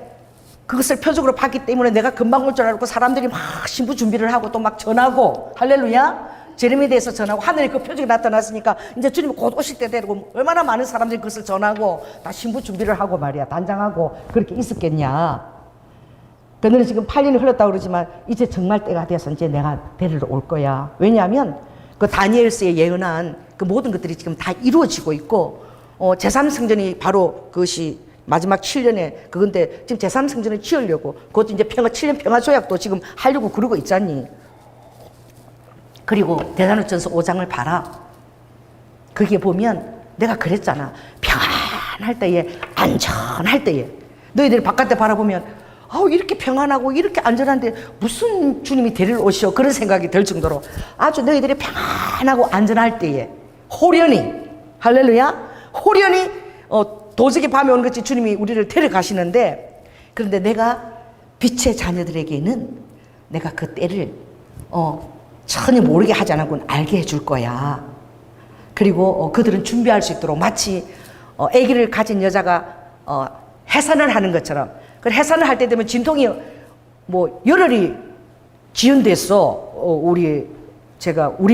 그것을 표적으로 봤기 때문에 내가 금방 올 줄 알고 사람들이 막 신부 준비를 하고 또 막 전하고 할렐루야 제레미야에 대해서 전하고 하늘에 그 표적이 나타났으니까 이제 주님이 곧 오실 때 되고 얼마나 많은 사람들이 그것을 전하고 다 신부 준비를 하고 말이야 단장하고 그렇게 있었겠냐. 그들은 지금 8년이 흘렀다고 그러지만 이제 정말 때가 돼서 이제 내가 데리러 올 거야. 왜냐하면 그 다니엘서에 예언한 그 모든 것들이 지금 다 이루어지고 있고 제3성전이 바로 그것이 마지막 7년에 그건데 지금 제3성전을 지으려고 그것도 이제 7년 평화조약도 지금 하려고 그러고 있잖니. 그리고 대사로전서 5장을 봐라. 거기에 보면 내가 그랬잖아. 평안할 때에 안전할 때에 너희들이 바깥에 바라보면 이렇게 평안하고 이렇게 안전한데 무슨 주님이 데리러 오시오 그런 생각이 들 정도로 아주 너희들이 평안하고 안전할 때에 호련히 할렐루야 호련히 도적이 밤에 오는 것이 주님이 우리를 데려가시는데 그런데 내가 빛의 자녀들에게는 내가 그 때를 전혀 모르게 하지 않았군 알게 해줄 거야. 그리고 그들은 준비할 수 있도록 마치 아기를 가진 여자가 해산을 하는 것처럼 그 해산을 할 때 되면 진통이 뭐 열흘이 지연됐어. 우리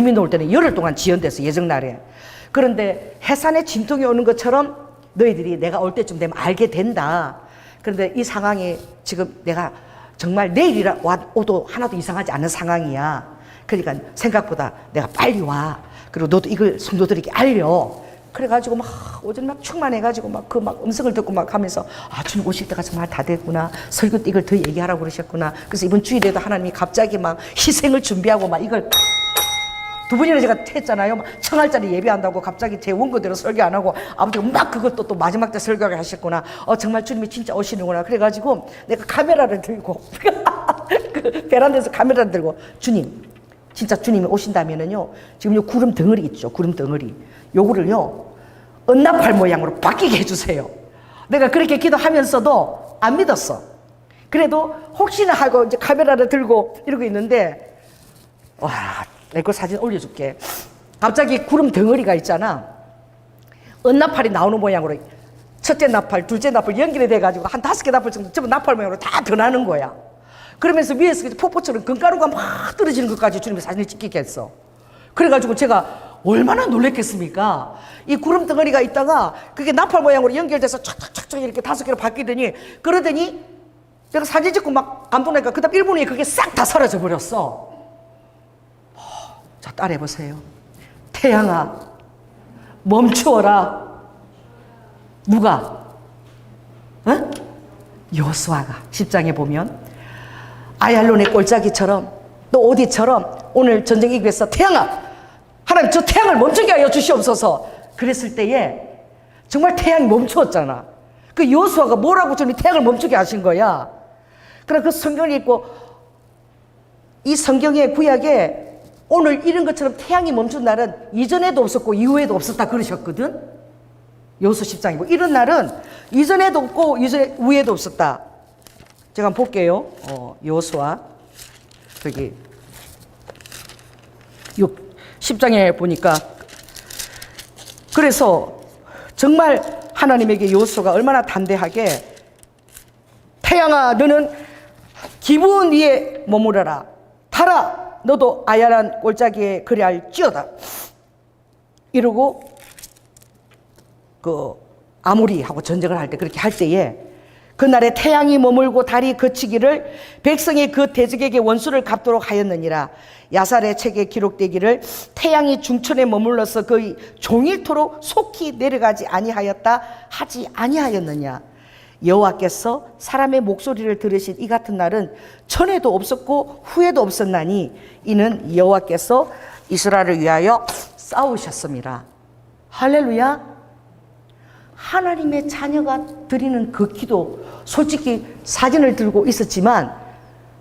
민도 올 때는 열흘 동안 지연됐어 예정날에. 그런데 해산에 진통이 오는 것처럼 너희들이 내가 올 때쯤 되면 알게 된다. 그런데 이 상황이 지금 내가 정말 내일이라 와도 하나도 이상하지 않은 상황이야. 그러니까 생각보다 내가 빨리 와. 그리고 너도 이걸 성도들에게 알려. 그래가지고 막 오전 막 충만해가지고 막 음성을 듣고 막 하면서 주님 오실 때가 정말 다 됐구나. 설교 때 이걸 더 얘기하라고 그러셨구나. 그래서 이번 주일에도 하나님이 갑자기 막 희생을 준비하고 막 이걸 2번이나 제가 했잖아요. 막 청할짜리 예배한다고 갑자기 제 원고대로 설교 안 하고 아버지가 막 그것도 또 마지막 때 설교를 하셨구나. 정말 주님이 진짜 오시는구나. 그래가지고 내가 카메라를 들고 그 베란다에서 카메라를 들고 주님 진짜 주님이 오신다면은요 지금 요 구름 덩어리 있죠. 구름 덩어리 요거를요 은나팔 모양으로 바뀌게 해주세요. 내가 그렇게 기도하면서도 안 믿었어. 그래도 혹시나 하고 이제 카메라를 들고 이러고 있는데 내가 그 사진 올려줄게. 갑자기 구름 덩어리가 있잖아. 은나팔이 나오는 모양으로 첫째 나팔, 둘째 나팔 연결이 돼가지고 한 5개 나팔 정도 전부 나팔 모양으로 다 변하는 거야. 그러면서 위에서 폭포처럼 금가루가 막 떨어지는 것까지 주님이 사진을 찍히게 했어. 그래가지고 제가 얼마나 놀랬겠습니까? 이 구름 덩어리가 있다가 그게 나팔 모양으로 연결돼서 촥촥촥 이렇게 5개로 바뀌더니 그러더니 내가 사진 찍고 막 감동하니까 그 다음 1분 후에 그게 싹 다 사라져 버렸어. 자, 따라해보세요. 태양아, 멈추어라. 누가? 여호수아가 10장에 보면 아얄론의 꼴짜기처럼 또 어디처럼 오늘 전쟁 이기겠어. 태양아, 하나님 저 태양을 멈추게 하여 주시옵소서. 그랬을 때에 정말 태양이 멈추었잖아. 그 여호수아가 뭐라고 주님 태양을 멈추게 하신 거야. 그래 그 성경이 있고 이 성경의 구약에 오늘 이런 것처럼 태양이 멈춘 날은 이전에도 없었고 이후에도 없었다 그러셨거든. 여호수아 10장이고 이런 날은 이전에도 없고 이전에 위에도 없었다. 제가 한번 볼게요. 여호수아 여기 10장에 보니까 그래서 정말 하나님에게 여호수아가 얼마나 담대하게 태양아 너는 기브온 위에 머무르라 달아 너도 아야란 골짜기에 그리할지어다 이러고 그 아모리하고 전쟁을 할 때 그렇게 할 때에 그날에 태양이 머물고 달이 그치기를 백성이 그 대적에게 원수를 갚도록 하였느니라. 야살의 책에 기록되기를 태양이 중천에 머물러서 거의 종일토록 속히 내려가지 아니하였다 하지 아니하였느냐. 여호와께서 사람의 목소리를 들으신 이 같은 날은 전에도 없었고 후에도 없었나니 이는 여호와께서 이스라엘을 위하여 싸우셨습니다. 할렐루야. 하나님의 자녀가 드리는 그 기도, 솔직히 사진을 들고 있었지만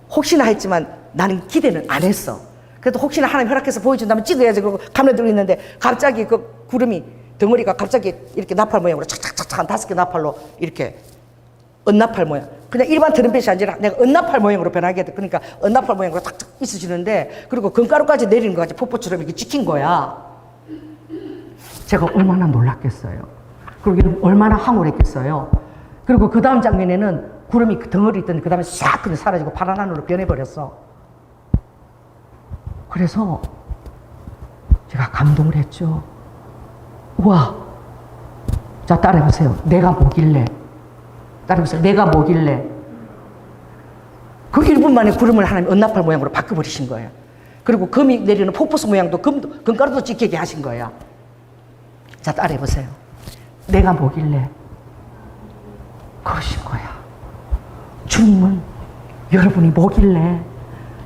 혹시나 했지만 나는 기대는 안 했어. 그래도 혹시나 하나님 허락해서 보여준다면 찍어야지 그러고 카메라 들고 있는데 갑자기 그 구름이 덩어리가 갑자기 이렇게 나팔 모양으로 착착착착 한 5개 나팔로 이렇게 은나팔 모양. 그냥 일반 트럼펫이 아니라 내가 은나팔 모양으로 변하게 돼. 그러니까 은나팔 모양으로 탁탁 있어지는데 그리고 금가루까지 내리는 거 같이 폭포처럼 이렇게 찍힌 거야. 제가 얼마나 놀랐겠어요. 그리고 얼마나 황홀했겠어요. 그리고 그 다음 장면에는 구름이 그 덩어리 있더니 그 다음에 싹 그냥 사라지고 파란 하늘로 변해버렸어. 그래서 제가 감동을 했죠. 우와. 자, 따라해보세요. 내가 뭐길래. 따라해보세요. 내가 뭐길래. 그 1분 만에 구름을 하나님 은나팔 모양으로 바꿔버리신 거예요. 그리고 금이 내리는 폭포수 모양도 금가루도 찍히게 하신 거예요. 자, 따라해보세요. 내가 뭐길래 그러신 거야. 주님은 여러분이 뭐길래,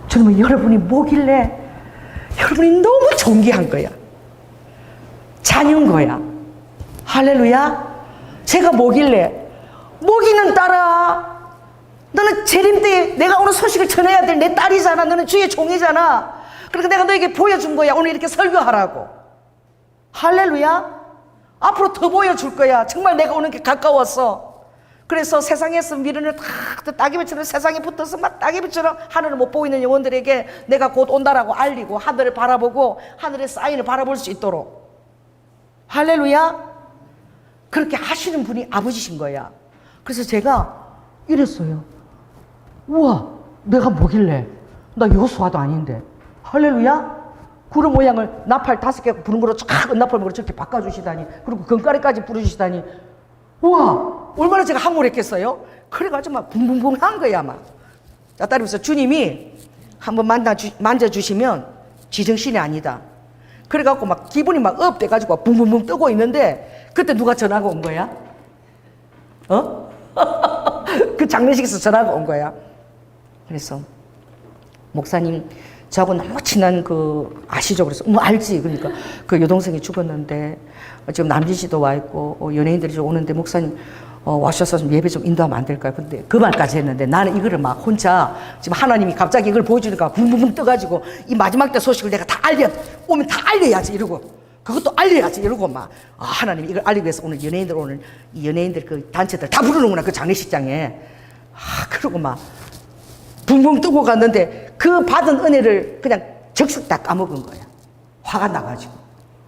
주님은 여러분이 뭐길래 여러분이 너무 존귀한 거야. 자녀인 거야. 할렐루야. 제가 뭐길래 모기는 딸아 너는 재림 때에 내가 오늘 소식을 전해야 될 내 딸이잖아. 너는 주의 종이잖아. 그러니까 내가 너에게 보여준 거야. 오늘 이렇게 설교하라고. 할렐루야. 앞으로 더 보여줄 거야. 정말 내가 오는 게 가까웠어. 그래서 세상에서 미련을 탁 따개비처럼 세상에 붙어서 막 따개비처럼 하늘을 못 보고 있는 영혼들에게 내가 곧 온다라고 알리고 하늘을 바라보고 하늘의 사인을 바라볼 수 있도록. 할렐루야. 그렇게 하시는 분이 아버지신 거야. 그래서 제가 이랬어요. 우와, 내가 뭐길래 나 여호수아도 아닌데. 할렐루야. 구름 모양을 나팔 5개 부는 거로 쫙 은나팔 모양으로 저렇게 바꿔주시다니, 그리고 금가리까지 부르시다니, 우와, 얼마나 제가 황홀했겠어요? 그래가지고 막 붕붕붕 한 거야, 막. 자, 따라서 주님이 한번 만져주시면 지정신이 아니다. 그래갖고 막 기분이 막 업돼가지고 붕붕붕 뜨고 있는데, 그때 누가 전화가 온 거야? 그 장례식에서 전화가 온 거야. 그래서, 목사님, 저하고 너무 친한 아시죠? 그래서, 알지. 그러니까, 그 여동생이 죽었는데, 지금 남진 씨도 와 있고, 연예인들이 좀 오는데, 목사님, 와주셔서 좀 예배 좀 인도하면 안 될까요? 근데 그 말까지 했는데, 나는 이거를 막 혼자, 지금 하나님이 갑자기 이걸 보여주니까, 붕붕붕 떠가지고, 이 마지막 때 소식을 내가 다 오면 다 알려야지, 이러고, 그것도 알려야지, 이러고 막, 하나님이 이걸 알리기 위해서 오늘 이 연예인들 그 단체들 다 부르는구나, 그 장례식장에. 그러고 막, 붕붕 뜨고 갔는데 그 받은 은혜를 그냥 적석 다 까먹은 거야. 화가 나가지고.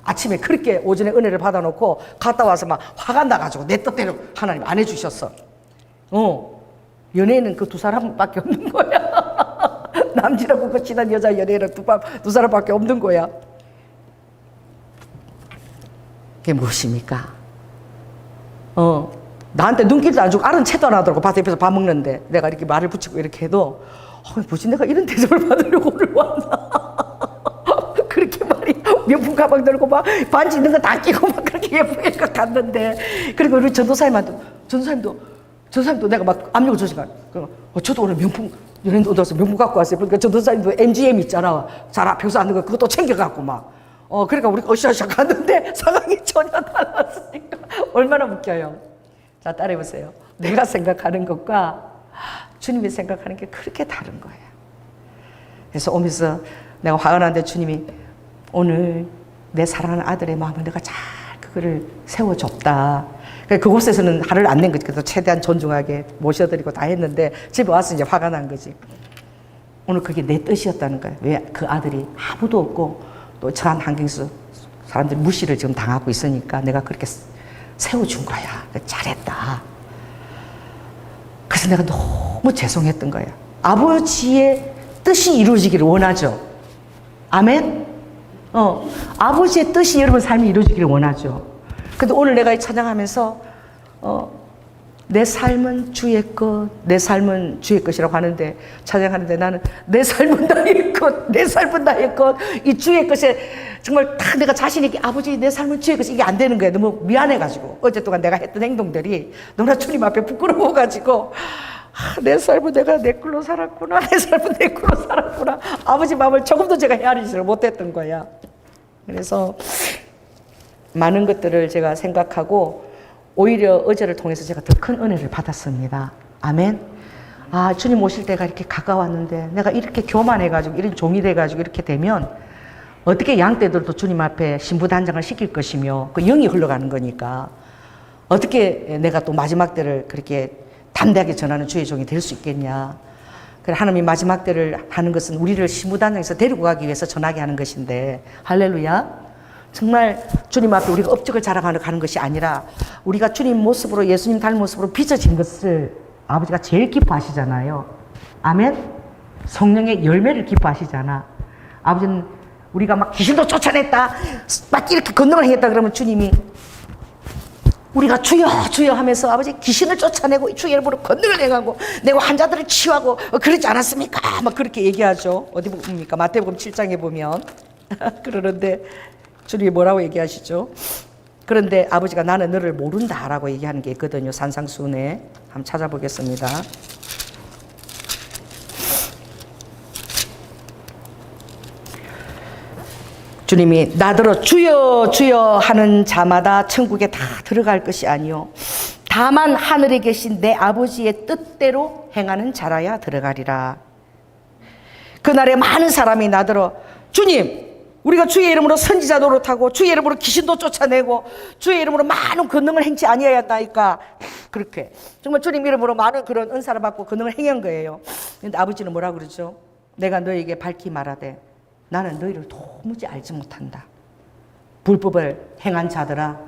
아침에 그렇게 오전에 은혜를 받아놓고 갔다 와서 막 화가 나가지고 내 뜻대로 하나님 안 해주셨어. 연예인은 그 2사람밖에 없는 거야. 남진하고 그 친한 여자 연예인은 두 사람밖에 없는 거야. 그게 무엇입니까? 나한테 눈길도 안 주고 알은 채도 안 하더라고. 밭 옆에서 밥 먹는데 내가 이렇게 말을 붙이고 이렇게 해도 뭐지 내가 이런 대접을 받으려고 오늘 왔나. 그렇게 말이 명품 가방 들고 막 반지 있는 거 다 끼고 막 그렇게 예쁘게 갔는데, 그리고 우리 전도사님도 내가 막 압력을 주시니까 저도 오늘 명품 연예인도 얻어서 명품 갖고 왔어요. 그러니까 전도사님도 MGM 있잖아. 잘 앞에서 앉는 거 그것도 챙겨갖고 막 그러니까 우리가 으쌰으쌰 갔는데 상황이 전혀 달랐으니까 얼마나 웃겨요. 자, 따라해보세요. 내가 생각하는 것과 주님이 생각하는 게 그렇게 다른 거예요. 그래서 오면서 내가 화가 났는데 주님이 오늘 내 사랑하는 아들의 마음을 내가 잘 그거 그를 세워줬다. 그곳에서는 화를 안 낸 거지. 그래서 최대한 존중하게 모셔드리고 다 했는데 집에 와서 이제 화가 난 거지. 오늘 그게 내 뜻이었다는 거야. 왜 그 아들이 아무도 없고 또 저한 환경에서 사람들이 무시를 지금 당하고 있으니까 내가 그렇게 세워준 거야. 잘했다. 그래서 내가 너무 죄송했던 거야. 아버지의 뜻이 이루어지기를 원하죠. 아멘? 아버지의 뜻이 여러분 삶이 이루어지기를 원하죠. 근데 오늘 내가 이 찬양하면서 내 삶은 주의 것, 내 삶은 주의 것이라고 하는데 찬양하는데 나는 내 삶은 나의 것, 내 삶은 나의 것, 이 주의 것에 정말 다 내가 자신 있게 아버지 내 삶은 주의 것, 이게 안 되는 거야. 너무 미안해가지고 어제 동안 내가 했던 행동들이 너무나 주님 앞에 부끄러워가지고 내 삶은 내가 내 걸로 살았구나, 내 삶은 내 걸로 살았구나. 아버지 마음을 조금도 제가 헤아리지를 못했던 거야. 그래서 많은 것들을 제가 생각하고 오히려 어제를 통해서 제가 더 큰 은혜를 받았습니다. 아멘. 주님 오실 때가 이렇게 가까웠는데 내가 이렇게 교만해가지고 이런 종이 돼가지고 이렇게 되면 어떻게 양떼들도 주님 앞에 신부단장을 시킬 것이며 그 영이 흘러가는 거니까 어떻게 내가 또 마지막 때를 그렇게 담대하게 전하는 주의 종이 될 수 있겠냐. 그래 하나님이 마지막 때를 하는 것은 우리를 신부단장에서 데리고 가기 위해서 전하게 하는 것인데 할렐루야. 정말 주님 앞에 우리가 업적을 자랑하러 가는 것이 아니라 우리가 주님 모습으로 예수님 닮은 모습으로 빚어진 것을 아버지가 제일 기뻐하시잖아요. 아멘. 성령의 열매를 기뻐하시잖아. 아버지는 우리가 막 귀신도 쫓아냈다 막 이렇게 건너를 했다 그러면 주님이 우리가 주여 주여 하면서 아버지 귀신을 쫓아내고 주의 이름으로 건너를 행하고 내가 환자들을 치유하고 그러지 않았습니까? 막 그렇게 얘기하죠. 어디 봅니까? 마태복음 7장에 보면 그러는데 주님이 뭐라고 얘기하시죠? 그런데 아버지가 나는 너를 모른다 라고 얘기하는 게 있거든요. 산상수훈에 한번 찾아보겠습니다. 주님이 나더러 주여 주여 하는 자마다 천국에 다 들어갈 것이 아니요 다만 하늘에 계신 내 아버지의 뜻대로 행하는 자라야 들어가리라. 그날에 많은 사람이 나더러 주님 우리가 주의 이름으로 선지자 노릇하고 주의 이름으로 귀신도 쫓아내고 주의 이름으로 많은 권능을 행치 아니하였나이까. 그렇게 정말 주님 이름으로 많은 그런 은사를 받고 권능을 행한 거예요. 그런데 아버지는 뭐라 그러죠? 내가 너에게 밝히 말하되 나는 너희를 도무지 알지 못한다. 불법을 행한 자들아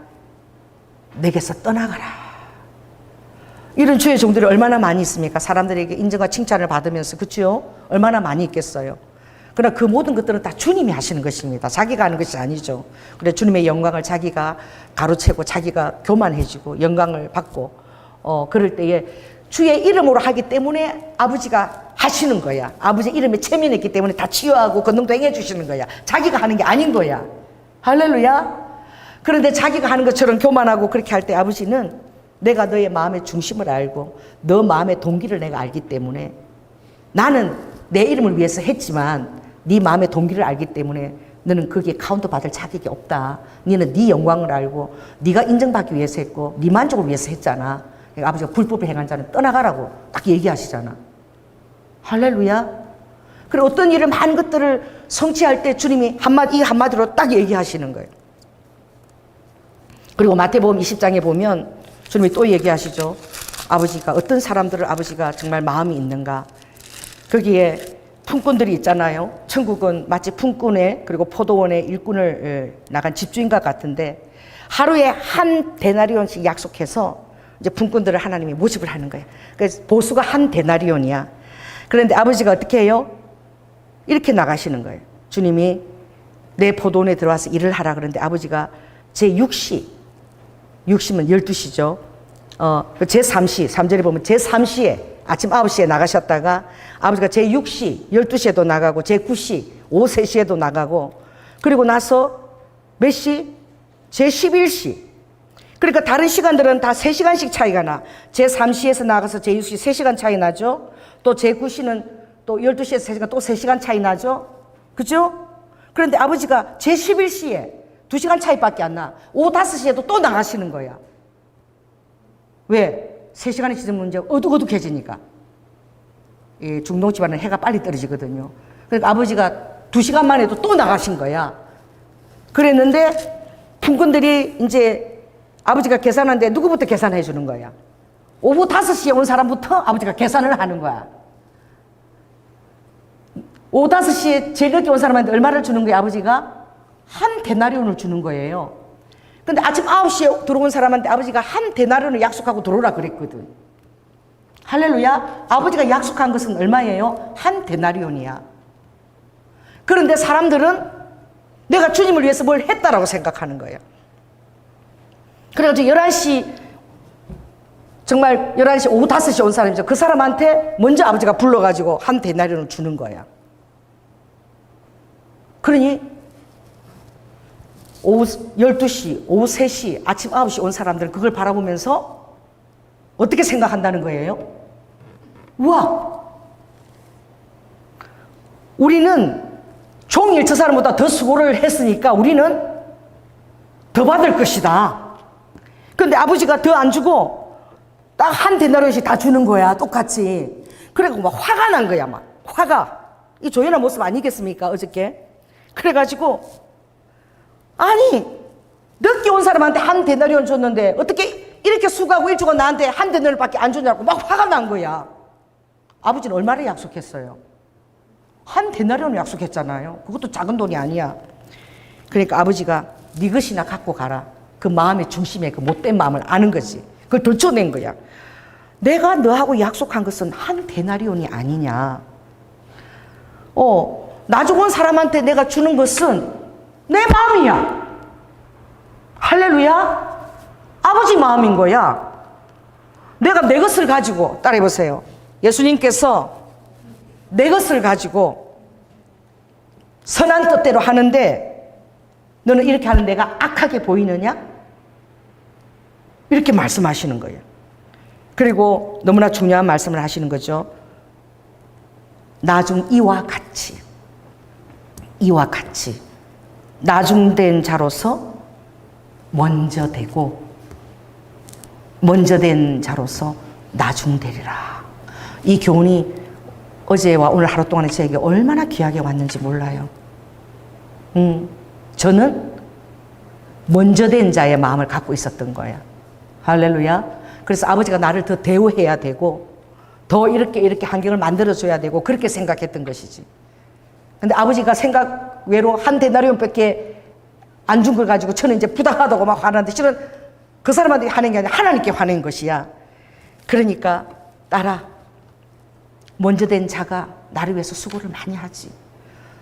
내게서 떠나가라. 이런 주의 종들이 얼마나 많이 있습니까? 사람들에게 인정과 칭찬을 받으면서 그렇죠? 얼마나 많이 있겠어요. 그러나 그 모든 것들은 다 주님이 하시는 것입니다. 자기가 하는 것이 아니죠. 그래 주님의 영광을 자기가 가로채고 자기가 교만해지고 영광을 받고 그럴 때에 주의 이름으로 하기 때문에 아버지가 하시는 거야. 아버지 이름에 체면했기 때문에 다 치유하고 권능도 행해 주시는 거야. 자기가 하는 게 아닌 거야. 할렐루야. 그런데 자기가 하는 것처럼 교만하고 그렇게 할 때 아버지는 내가 너의 마음의 중심을 알고 너 마음의 동기를 내가 알기 때문에 나는 내 이름을 위해서 했지만 네 마음의 동기를 알기 때문에 너는 거기에 카운트 받을 자격이 없다. 너는 네 영광을 알고 네가 인정받기 위해서 했고 네 만족을 위해서 했잖아. 그러니까 아버지가 불법을 행한 자는 떠나가라고 딱 얘기하시잖아. 할렐루야. 그리고 어떤 일을 많은 것들을 성취할 때 주님이 이 한마디로 딱 얘기하시는 거예요. 그리고 마태복음 20장에 보면 주님이 또 얘기하시죠. 아버지가 어떤 사람들을 아버지가 정말 마음이 있는가. 거기에 품꾼들이 있잖아요. 천국은 마치 품꾼의 그리고 포도원의 일꾼을 나간 집주인과 같은데 하루에 한 데나리온씩 약속해서 이제 품꾼들을 하나님이 모집을 하는 거예요. 그래서 보수가 한 데나리온이야. 그런데 아버지가 어떻게 해요? 이렇게 나가시는 거예요. 주님이 내 포도원에 들어와서 일을 하라 그러는데 아버지가 제6시, 6시면 12시죠. 제3시, 3절에 보면 제3시에 아침 9시에 나가셨다가 아버지가 제6시, 12시에도 나가고 제9시, 오후 3시에도 나가고 그리고 나서 몇 시? 제11시. 그러니까 다른 시간들은 다 3시간씩 차이가 나. 제3시에서 나가서 제6시 3시간 차이 나죠. 또 제9시는 또 12시에서 3시간 또 3시간 차이 나죠. 그죠? 그런데 아버지가 제11시에 2시간 차이밖에 안 나. 오후 5시에도 또 나가시는 거야. 왜? 3시간이 지나면 이제 어둑어둑해지니까. 이 중동 집안은 해가 빨리 떨어지거든요. 그러니까 아버지가 2시간 만에도 또 나가신 거야. 그랬는데 품꾼들이 이제 아버지가 계산하는데 누구부터 계산해 주는 거야? 오후 5시에 온 사람부터 아버지가 계산을 하는 거야. 오후 5시에 제일 늦게 온 사람한테 얼마를 주는 거야, 아버지가? 한 데나리온을 주는 거예요. 근데 아침 9시에 들어온 사람한테 아버지가 한 데나리온을 약속하고 들어오라 그랬거든. 할렐루야. 아버지가 약속한 것은 얼마예요? 한 데나리온이야. 그런데 사람들은 내가 주님을 위해서 뭘 했다라고 생각하는 거예요. 그래가지고 11시, 정말 11시, 오후 5시 온 사람이죠. 그 사람한테 먼저 아버지가 불러가지고 한 데나리온을 주는 거야. 그러니 오후 12시, 오후 3시, 아침 9시 온 사람들은 그걸 바라보면서 어떻게 생각한다는 거예요? 우와! 우리는 종일 저 사람보다 더 수고를 했으니까 우리는 더 받을 것이다. 그런데 아버지가 더 안 주고 딱 한 데나리온씩 다 주는 거야, 똑같이. 그래갖고 막 화가 난 거야, 막. 화가. 이 조연한 모습 아니겠습니까, 어저께? 그래가지고, 아니, 늦게 온 사람한테 한 데나리온 줬는데 어떻게 이렇게 수고하고 일주가 나한테 한 데나리온밖에 안 주냐고 막 화가 난 거야. 아버지는 얼마를 약속했어요? 한 데나리온을 약속했잖아요. 그것도 작은 돈이 아니야. 그러니까 아버지가 네 것이나 갖고 가라. 그 마음의 중심에 그 못된 마음을 아는 거지. 그걸 들춰낸 거야. 내가 너하고 약속한 것은 한 데나리온이 아니냐. 나중 온 사람한테 내가 주는 것은 내 마음이야. 할렐루야. 아버지 마음인 거야. 내가 내 것을 가지고, 따라해보세요. 예수님께서 내 것을 가지고 선한 뜻대로 하는데 너는 이렇게 하는 내가 악하게 보이느냐? 이렇게 말씀하시는 거예요. 그리고 너무나 중요한 말씀을 하시는 거죠. 나중 이와 같이, 이와 같이 나중된 자로서 먼저 되고 먼저 된 자로서 나중되리라. 이 교훈이 어제와 오늘 하루 동안에 저에게 얼마나 귀하게 왔는지 몰라요. 저는 먼저 된 자의 마음을 갖고 있었던 거야. 할렐루야. 그래서 아버지가 나를 더 대우해야 되고 더 이렇게 환경을 만들어줘야 되고 그렇게 생각했던 것이지. 근데 아버지가 생각 외로 한 데나리온밖에 안 준 걸 가지고 저는 이제 부당하다고 막 화나는데 실은 그 사람한테 화낸 게 아니라 하나님께 화낸 것이야. 그러니까 딸아, 먼저 된 자가 나를 위해서 수고를 많이 하지.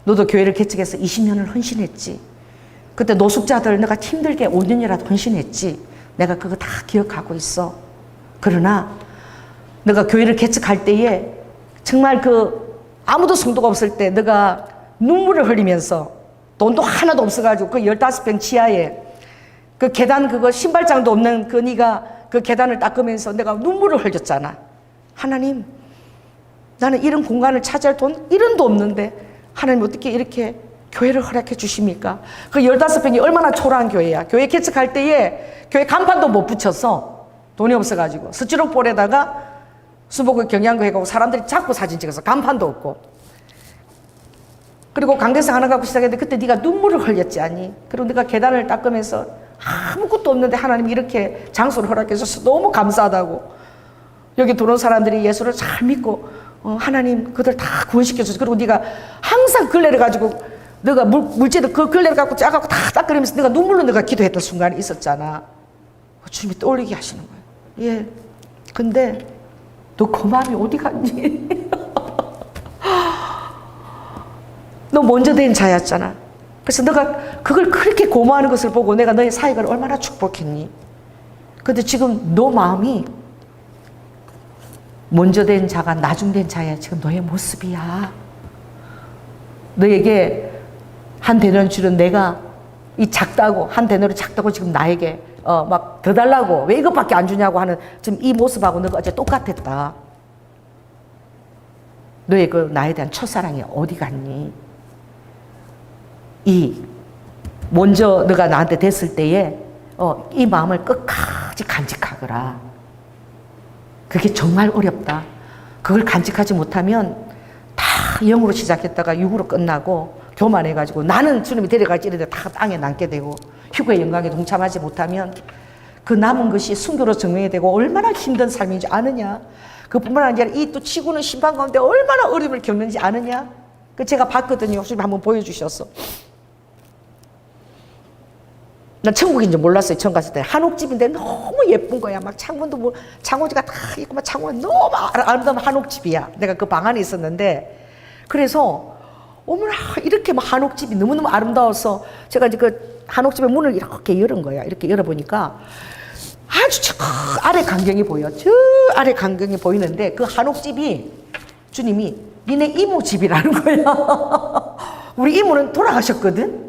너도 교회를 개척해서 20년을 헌신했지. 그때 노숙자들 내가 힘들게 5년이라도 헌신했지. 내가 그거 다 기억하고 있어. 그러나 너가 교회를 개척할 때에 정말 아무도 성도가 없을 때 너가 눈물을 흘리면서 돈도 하나도 없어가지고 그 15평 지하에 그 계단 그거 신발장도 없는 네가 그 계단을 닦으면서 내가 눈물을 흘렸잖아. 하나님, 나는 이런 공간을 차지할 돈 1원도 없는데 하나님 어떻게 이렇게 교회를 허락해 주십니까? 그 15평이 얼마나 초라한 교회야. 교회 개척할 때에 교회 간판도 못 붙여서 돈이 없어가지고 스티로폴에다가 수복을 경양고 해가고 사람들이 자꾸 사진 찍어서 간판도 없고. 그리고 강대상 하나 갖고 시작했는데 그때 네가 눈물을 흘렸지 않니? 그리고 네가 계단을 닦으면서 아무것도 없는데 하나님이 이렇게 장소를 허락해 주셔서 너무 감사하다고. 여기 들어온 사람들이 예수를 잘 믿고 하나님 그들 다 구원시켜 주셔서. 그리고 네가 항상 걸레를 가지고 너가 물질도 그 걸레를 갖고 짜갖고 다 닦으면서 네가 눈물로 네가 기도했던 순간이 있었잖아. 주님이 떠올리게 하시는 거예요. 예. 근데 너 그 마음이 어디 갔니? 너 먼저 된 자였잖아. 그래서 너가 그걸 그렇게 고마워하는 것을 보고 내가 너의 사역을 얼마나 축복했니? 근데 지금 너 마음이 먼저 된 자가 나중된 자야. 지금 너의 모습이야. 너에게 한 데나리온 줄은 내가 이 작다고, 한 데나리온 작다고 지금 나에게 막 더 달라고 왜 이것밖에 안 주냐고 하는 지금 이 모습하고 너가 어제 똑같았다. 너의 그 나에 대한 첫사랑이 어디 갔니? 먼저 너가 나한테 됐을 때에 이 마음을 끝까지 간직하거라. 그게 정말 어렵다. 그걸 간직하지 못하면 다 영으로 시작했다가 육으로 끝나고 교만해가지고 나는 주님이 데려갈지 이런데 다 땅에 남게 되고 피고의 영광에 동참하지 못하면 그 남은 것이 순교로 증명이 되고 얼마나 힘든 삶인지 아느냐. 그뿐만 아니라 이 또 치고는 심판 가운데 얼마나 어려움을 겪는지 아느냐. 그 제가 봤거든요. 주님 한번 보여주셨어. 난 천국인지 몰랐어요. 처음 갔을 때. 한옥집인데 너무 예쁜 거야. 막 창문도 뭐 창호지가 다 있고 막 창호가 너무 아름다운 한옥집이야. 내가 그 방 안에 있었는데. 그래서 어머나 이렇게 막 한옥집이 너무너무 아름다워서 제가 이제 그 한옥집의 문을 이렇게 열은 거야. 이렇게 열어보니까 아주 저 아래 광경이 보여. 저 아래 광경이 보이는데 그 한옥집이 주님이 니네 이모 집이라는 거야. 우리 이모는 돌아가셨거든.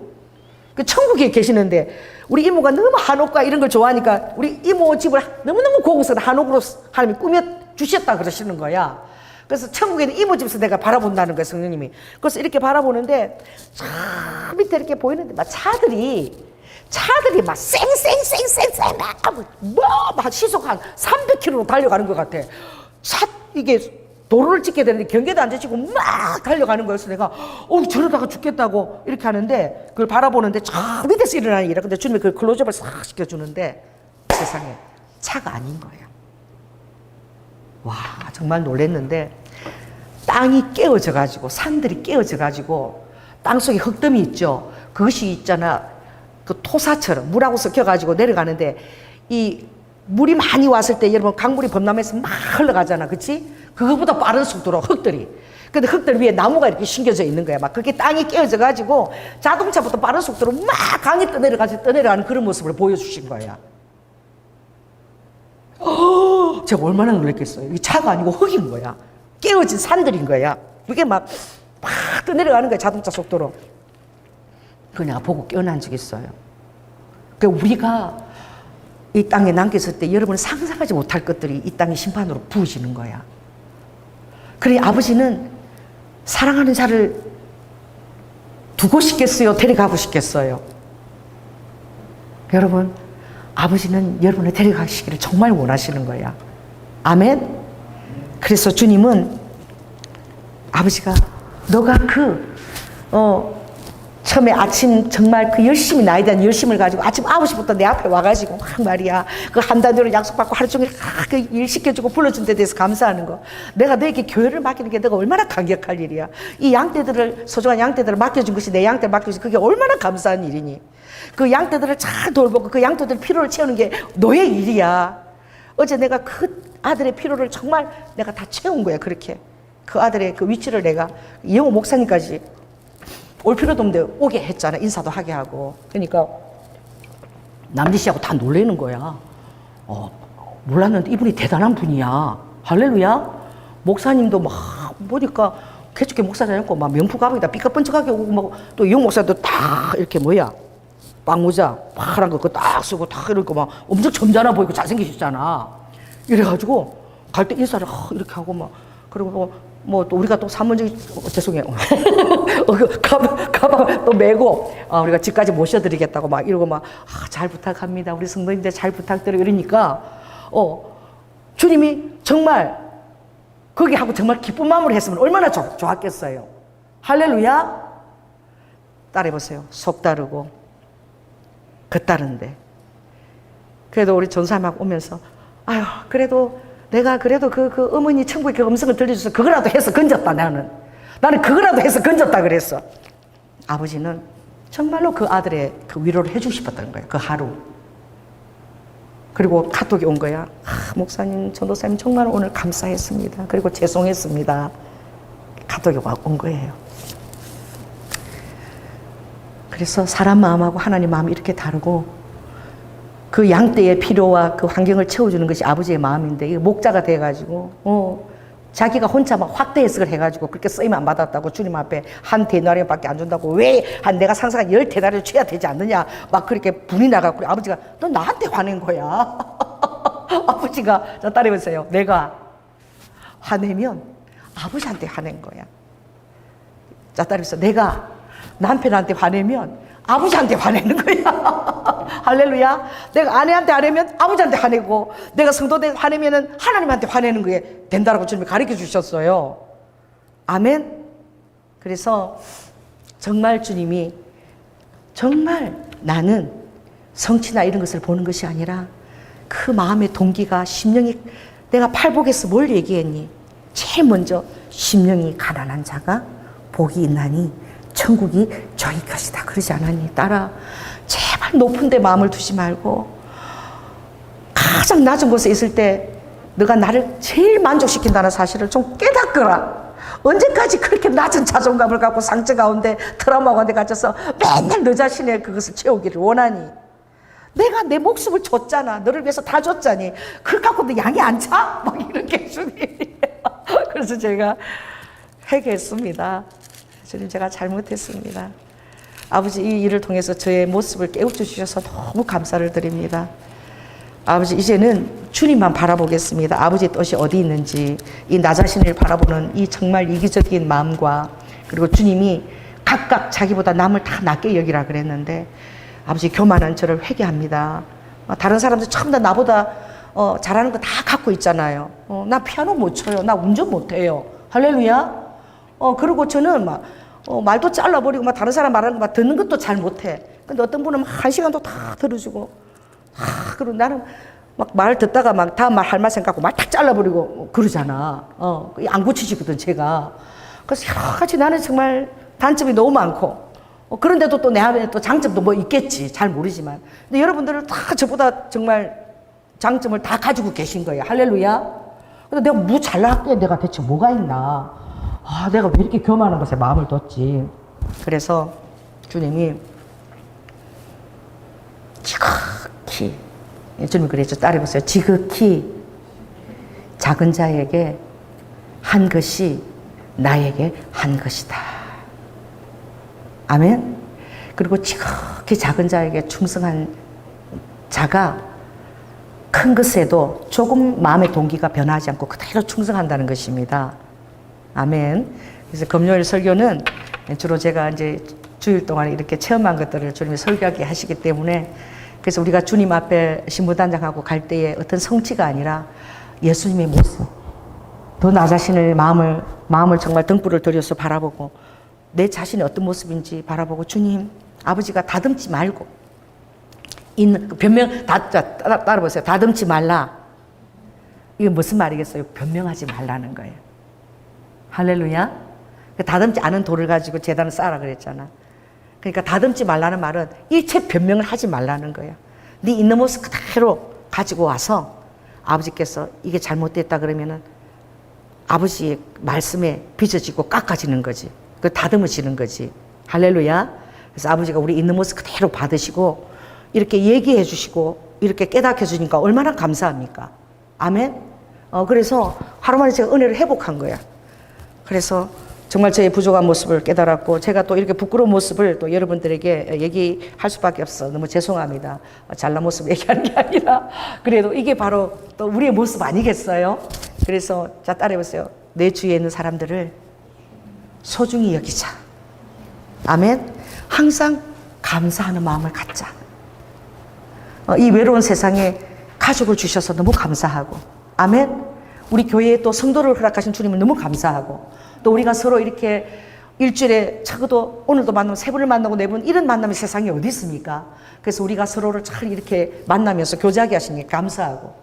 그 천국에 계시는데 우리 이모가 너무 한옥과 이런 걸 좋아하니까 우리 이모 집을 너무너무 고급스러운 한옥으로 하나님이 꾸며 주셨다 그러시는 거야. 그래서 천국에는 이모 집에서 내가 바라본다는 거야, 성령님이. 그래서 이렇게 바라보는데 저 밑에 이렇게 보이는데 막 차들이 막 쌩쌩쌩쌩쌩 막 시속 한 300km로 달려가는 것 같아. 이게 도로를 찍게 되는데 경계도 안 지치고 막 달려가는 거였어. 내가 저러다가 죽겠다고 이렇게 하는데 그걸 바라보는데 저 밑에서 일어나는 일이야. 근데 주님이 그 클로즈업을 싹 시켜주는데 세상에 차가 아닌 거야. 와, 정말 놀랬는데 땅이 깨어져 가지고 산들이 깨어져 가지고 땅속에 흙더미 있죠. 그것이 있잖아. 그 토사처럼 물하고 섞여 가지고 내려가는데 이 물이 많이 왔을 때 여러분 강물이 범람해서 막 흘러가잖아. 그치? 그거보다 빠른 속도로 흙들이. 근데 흙들 위에 나무가 이렇게 심겨져 있는 거야. 막 그게 땅이 깨어져 가지고 자동차보다 빠른 속도로 막 강이 떠내려가는 그런 모습을 보여주신 거야. 제가 얼마나 놀랐겠어요. 이게 차가 아니고 흙인 거야. 깨어진 산들인 거야. 그게 막 떠내려가는 거야. 자동차 속도로. 그냥 보고 깨어난 적이 있어요. 그러니까 우리가 이 땅에 남겼을 때 여러분은 상상하지 못할 것들이 이 땅의 심판으로 부어지는 거야. 그래 아버지는 사랑하는 자를 두고 싶겠어요? 데려가고 싶겠어요? 여러분, 아버지는 여러분을 데려가시기를 정말 원하시는 거야. 아멘? 그래서 주님은 아버지가 너가 처음에 아침 정말 그 열심히 나에 대한 열심을 가지고 아침 9시부터 내 앞에 와가지고 막 말이야 그 한 달으로 약속받고 하루 종일 그 일 시켜주고 불러준 데 대해서 감사하는 거. 내가 너에게 교회를 맡기는 게 너가 얼마나 감격할 일이야. 이 양떼들을 소중한 양떼들을 맡겨준 것이 내 양떼를 맡겨준 그게 얼마나 감사한 일이니. 그 양떼들을 잘 돌보고 그 양떼들 피로를 채우는 게 너의 일이야. 어제 내가 그 아들의 피로를 정말 내가 다 채운 거야. 그렇게 그 아들의 그 위치를 내가 이영호 목사님까지 올 필요도 없는데 오게 했잖아. 인사도 하게 하고. 그러니까 남지 씨하고 다 놀라는 거야. 몰랐는데 이분이 대단한 분이야. 할렐루야. 목사님도 막 보니까 개축계 목사님고 막 명품 가방에다 삐까뻔쩍하게 오고 막 또 이영 목사도 다 이렇게 빵모자 파란 거 딱 쓰고 딱 이렇게 막 엄청 점잖아 보이고 잘생기셨잖아. 이래가지고 갈 때 인사를 이렇게 하고 막 그리고 뭐 또 우리가 또 사문적인 죄송해요. 가방 또 메고 우리가 집까지 모셔드리겠다고 막 이러고 막 잘 부탁합니다. 우리 성도님들 잘 부탁드려 이러니까 주님이 정말 거기 하고 정말 기쁜 마음으로 했으면 얼마나 좋았겠어요. 할렐루야. 따라해보세요. 속 다르고 겉다른데 그래도 우리 전사님하고 오면서 아유 그래도 내가 그래도 그 어머니 천국의 그 음성을 들려줘서 그거라도 해서 건졌다. 나는 그거라도 해서 건졌다 그랬어. 아버지는 정말로 그 아들의 그 위로를 해주고 싶었던 거예요. 그 하루. 그리고 카톡이 온 거야. 목사님, 전도사님 정말 오늘 감사했습니다. 그리고 죄송했습니다. 카톡이 온 거예요. 그래서 사람 마음하고 하나님 마음이 이렇게 다르고 그 양떼의 필요와 그 환경을 채워주는 것이 아버지의 마음인데 이게 목자가 돼가지고 자기가 혼자 막 확대 해석을 해가지고 그렇게 쓰임 안 받았다고 주님 앞에 한 데나리온밖에 안 준다고 왜 내가 상상한 10데나리온 줘야 되지 않느냐 막 그렇게 분이 나가고 아버지가 너 나한테 화낸 거야. 아버지가 저 따라해보세요. 내가 화내면 아버지한테 화낸 거야. 자 따라해보세요. 내가 남편한테 화내면 아버지한테 화내는 거야. 할렐루야. 내가 아내한테 화내면 아버지한테 화내고 내가 성도한테 화내면 하나님한테 화내는 게 된다라고 주님이 가르쳐 주셨어요. 아멘. 그래서 정말 주님이 정말 나는 성취나 이런 것을 보는 것이 아니라 그 마음의 동기가 심령이, 내가 팔복에서 뭘 얘기했니? 제일 먼저 심령이 가난한 자가 복이 있나니 천국이 저희 것이다 그러지 않았니? 딸아, 제발 높은 데 마음을 두지 말고 가장 낮은 곳에 있을 때 너가 나를 제일 만족시킨다는 사실을 좀 깨닫거라. 언제까지 그렇게 낮은 자존감을 갖고 상처 가운데 트라우마 가운데 갇혀서 맨날 너 자신의 그것을 채우기를 원하니? 내가 내 목숨을 줬잖아. 너를 위해서 다 줬잖니. 그걸 갖고 너 양이 안 차? 막 이렇게 주님이. 그래서 제가 회개했습니다. 주님, 제가 잘못했습니다. 아버지, 이 일을 통해서 저의 모습을 깨우쳐 주셔서 너무 감사를 드립니다. 아버지, 이제는 주님만 바라보겠습니다. 아버지의 뜻이 어디 있는지, 이 나 자신을 바라보는 이 정말 이기적인 마음과, 그리고 주님이 각각 자기보다 남을 다 낮게 여기라 그랬는데, 아버지, 교만한 저를 회개합니다. 다른 사람들 전부 다 나보다 잘하는 거 다 갖고 있잖아요. 나 피아노 못 쳐요. 나 운전 못 해요. 할렐루야. 그리고 저는 막 말도 잘라버리고 막 다른 사람 말하는 거 막 듣는 것도 잘 못해. 근데 어떤 분은 막 1시간도 다 들어주고, 그리고 나는 막 말 듣다가 막 다음 말 할 말 생각하고 말 탁 잘라버리고 그러잖아. 안 고치시거든, 제가. 그래서 여러 가지 나는 정말 단점이 너무 많고, 그런데도 또 내 안에 또 장점도 뭐 있겠지. 잘 모르지만. 근데 여러분들은 다 저보다 정말 장점을 다 가지고 계신 거예요. 할렐루야. 근데 내가 뭐 잘났게 내가 대체 뭐가 있나. 내가 왜 이렇게 교만한 것에 마음을 뒀지. 그래서 주님이 지극히, 주님 그랬죠. 따라해보세요. 지극히 작은 자에게 한 것이 나에게 한 것이다. 아멘. 그리고 지극히 작은 자에게 충성한 자가 큰 것에도 조금 마음의 동기가 변하지 않고 그대로 충성한다는 것입니다. 아멘. 그래서 금요일 설교는 주로 제가 이제 주일 동안 이렇게 체험한 것들을 주님이 설교하게 하시기 때문에, 그래서 우리가 주님 앞에 신부단장하고 갈 때에 어떤 성취가 아니라 예수님의 모습, 더 나 자신을 마음을 정말 등불을 들여서 바라보고 내 자신이 어떤 모습인지 바라보고, 주님, 아버지가 다듬지 말고 있는 변명, 따라보세요. 다듬지 말라. 이게 무슨 말이겠어요? 변명하지 말라는 거예요. 할렐루야. 다듬지 않은 돌을 가지고 제단을 쌓아라 그랬잖아. 그러니까 다듬지 말라는 말은 일체 변명을 하지 말라는 거예요. 네 있는 모습 그대로 가지고 와서 아버지께서 이게 잘못됐다 그러면은 아버지의 말씀에 빚어지고 깎아지는 거지. 그 다듬어지는 거지. 할렐루야. 그래서 아버지가 우리 있는 모습 그대로 받으시고 이렇게 얘기해 주시고 이렇게 깨닫게 해주니까 얼마나 감사합니까? 아멘. 그래서 하루 만에 제가 은혜를 회복한 거야. 그래서 정말 저의 부족한 모습을 깨달았고, 제가 또 이렇게 부끄러운 모습을 또 여러분들에게 얘기할 수밖에 없어. 너무 죄송합니다. 잘난 모습 얘기하는 게 아니라, 그래도 이게 바로 또 우리의 모습 아니겠어요? 그래서 자, 따라해보세요. 내 주위에 있는 사람들을 소중히 여기자. 아멘. 항상 감사하는 마음을 갖자. 이 외로운 세상에 가족을 주셔서 너무 감사하고, 아멘. 우리 교회에 또 성도를 허락하신 주님을 너무 감사하고, 또 우리가 서로 이렇게 일주일에 적어도 오늘도 만나면 3분을 만나고 4분, 이런 만남이 세상에 어디 있습니까? 그래서 우리가 서로를 잘 이렇게 만나면서 교제하게 하시니 감사하고,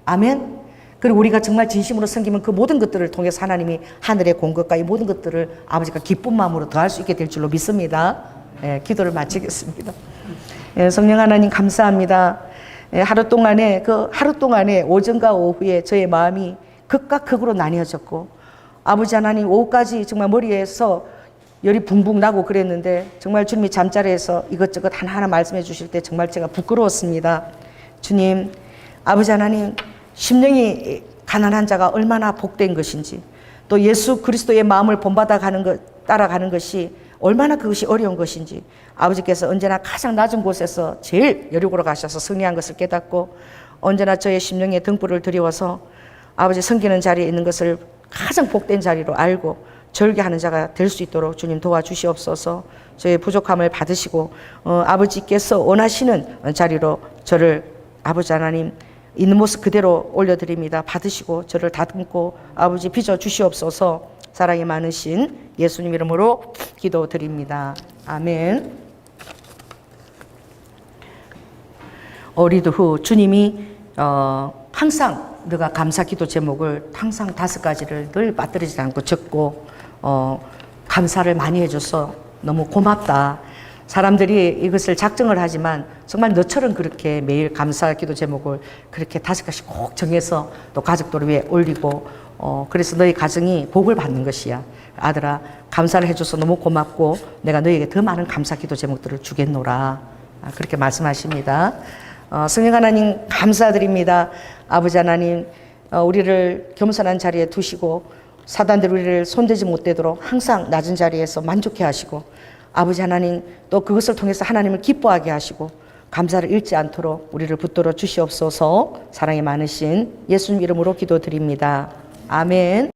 아멘. 그리고 우리가 정말 진심으로 섬기면 그 모든 것들을 통해서 하나님이 하늘의 공급과 이 모든 것들을 아버지가 기쁜 마음으로 더할 수 있게 될 줄로 믿습니다. 기도를 마치겠습니다. 성령 하나님 감사합니다. 하루 동안에 오전과 오후에 저의 마음이 극과 극으로 나뉘어졌고, 아버지 하나님 오후까지 정말 머리에서 열이 붕붕 나고 그랬는데, 정말 주님이 잠자리에서 이것저것 하나하나 말씀해 주실 때 정말 제가 부끄러웠습니다. 주님, 아버지 하나님, 심령이 가난한 자가 얼마나 복된 것인지, 또 예수 그리스도의 마음을 본받아 따라가는 것이 얼마나 그것이 어려운 것인지, 아버지께서 언제나 가장 낮은 곳에서 제일 여륙으로 가셔서 승리한 것을 깨닫고, 언제나 저의 심령에 등불을 들여와서 아버지 섬기는 자리에 있는 것을 가장 복된 자리로 알고 절개하는 자가 될 수 있도록 주님 도와주시옵소서. 저의 부족함을 받으시고 아버지께서 원하시는 자리로 저를 아버지 하나님 있는 모습 그대로 올려드립니다. 받으시고 저를 다듬고 아버지 빚어 주시옵소서. 사랑이 많으신 예수님 이름으로 기도드립니다. 아멘. 어리드 후 주님이 항상 너가 감사 기도 제목을 항상 5가지를 늘 빠뜨리지 않고 적고 감사를 많이 해줘서 너무 고맙다. 사람들이 이것을 작정을 하지만 정말 너처럼 그렇게 매일 감사 기도 제목을 그렇게 5가지 꼭 정해서 또 가족들 위해 올리고 그래서 너희 가정이 복을 받는 것이야. 아들아, 감사를 해줘서 너무 고맙고 내가 너희에게 더 많은 감사 기도 제목들을 주겠노라. 그렇게 말씀하십니다. 성령 하나님 감사드립니다. 아버지 하나님, 우리를 겸손한 자리에 두시고 사단들 우리를 손대지 못되도록 항상 낮은 자리에서 만족해 하시고 아버지 하나님 또 그것을 통해서 하나님을 기뻐하게 하시고 감사를 잃지 않도록 우리를 붙들어 주시옵소서. 사랑이 많으신 예수님 이름으로 기도드립니다. 아멘.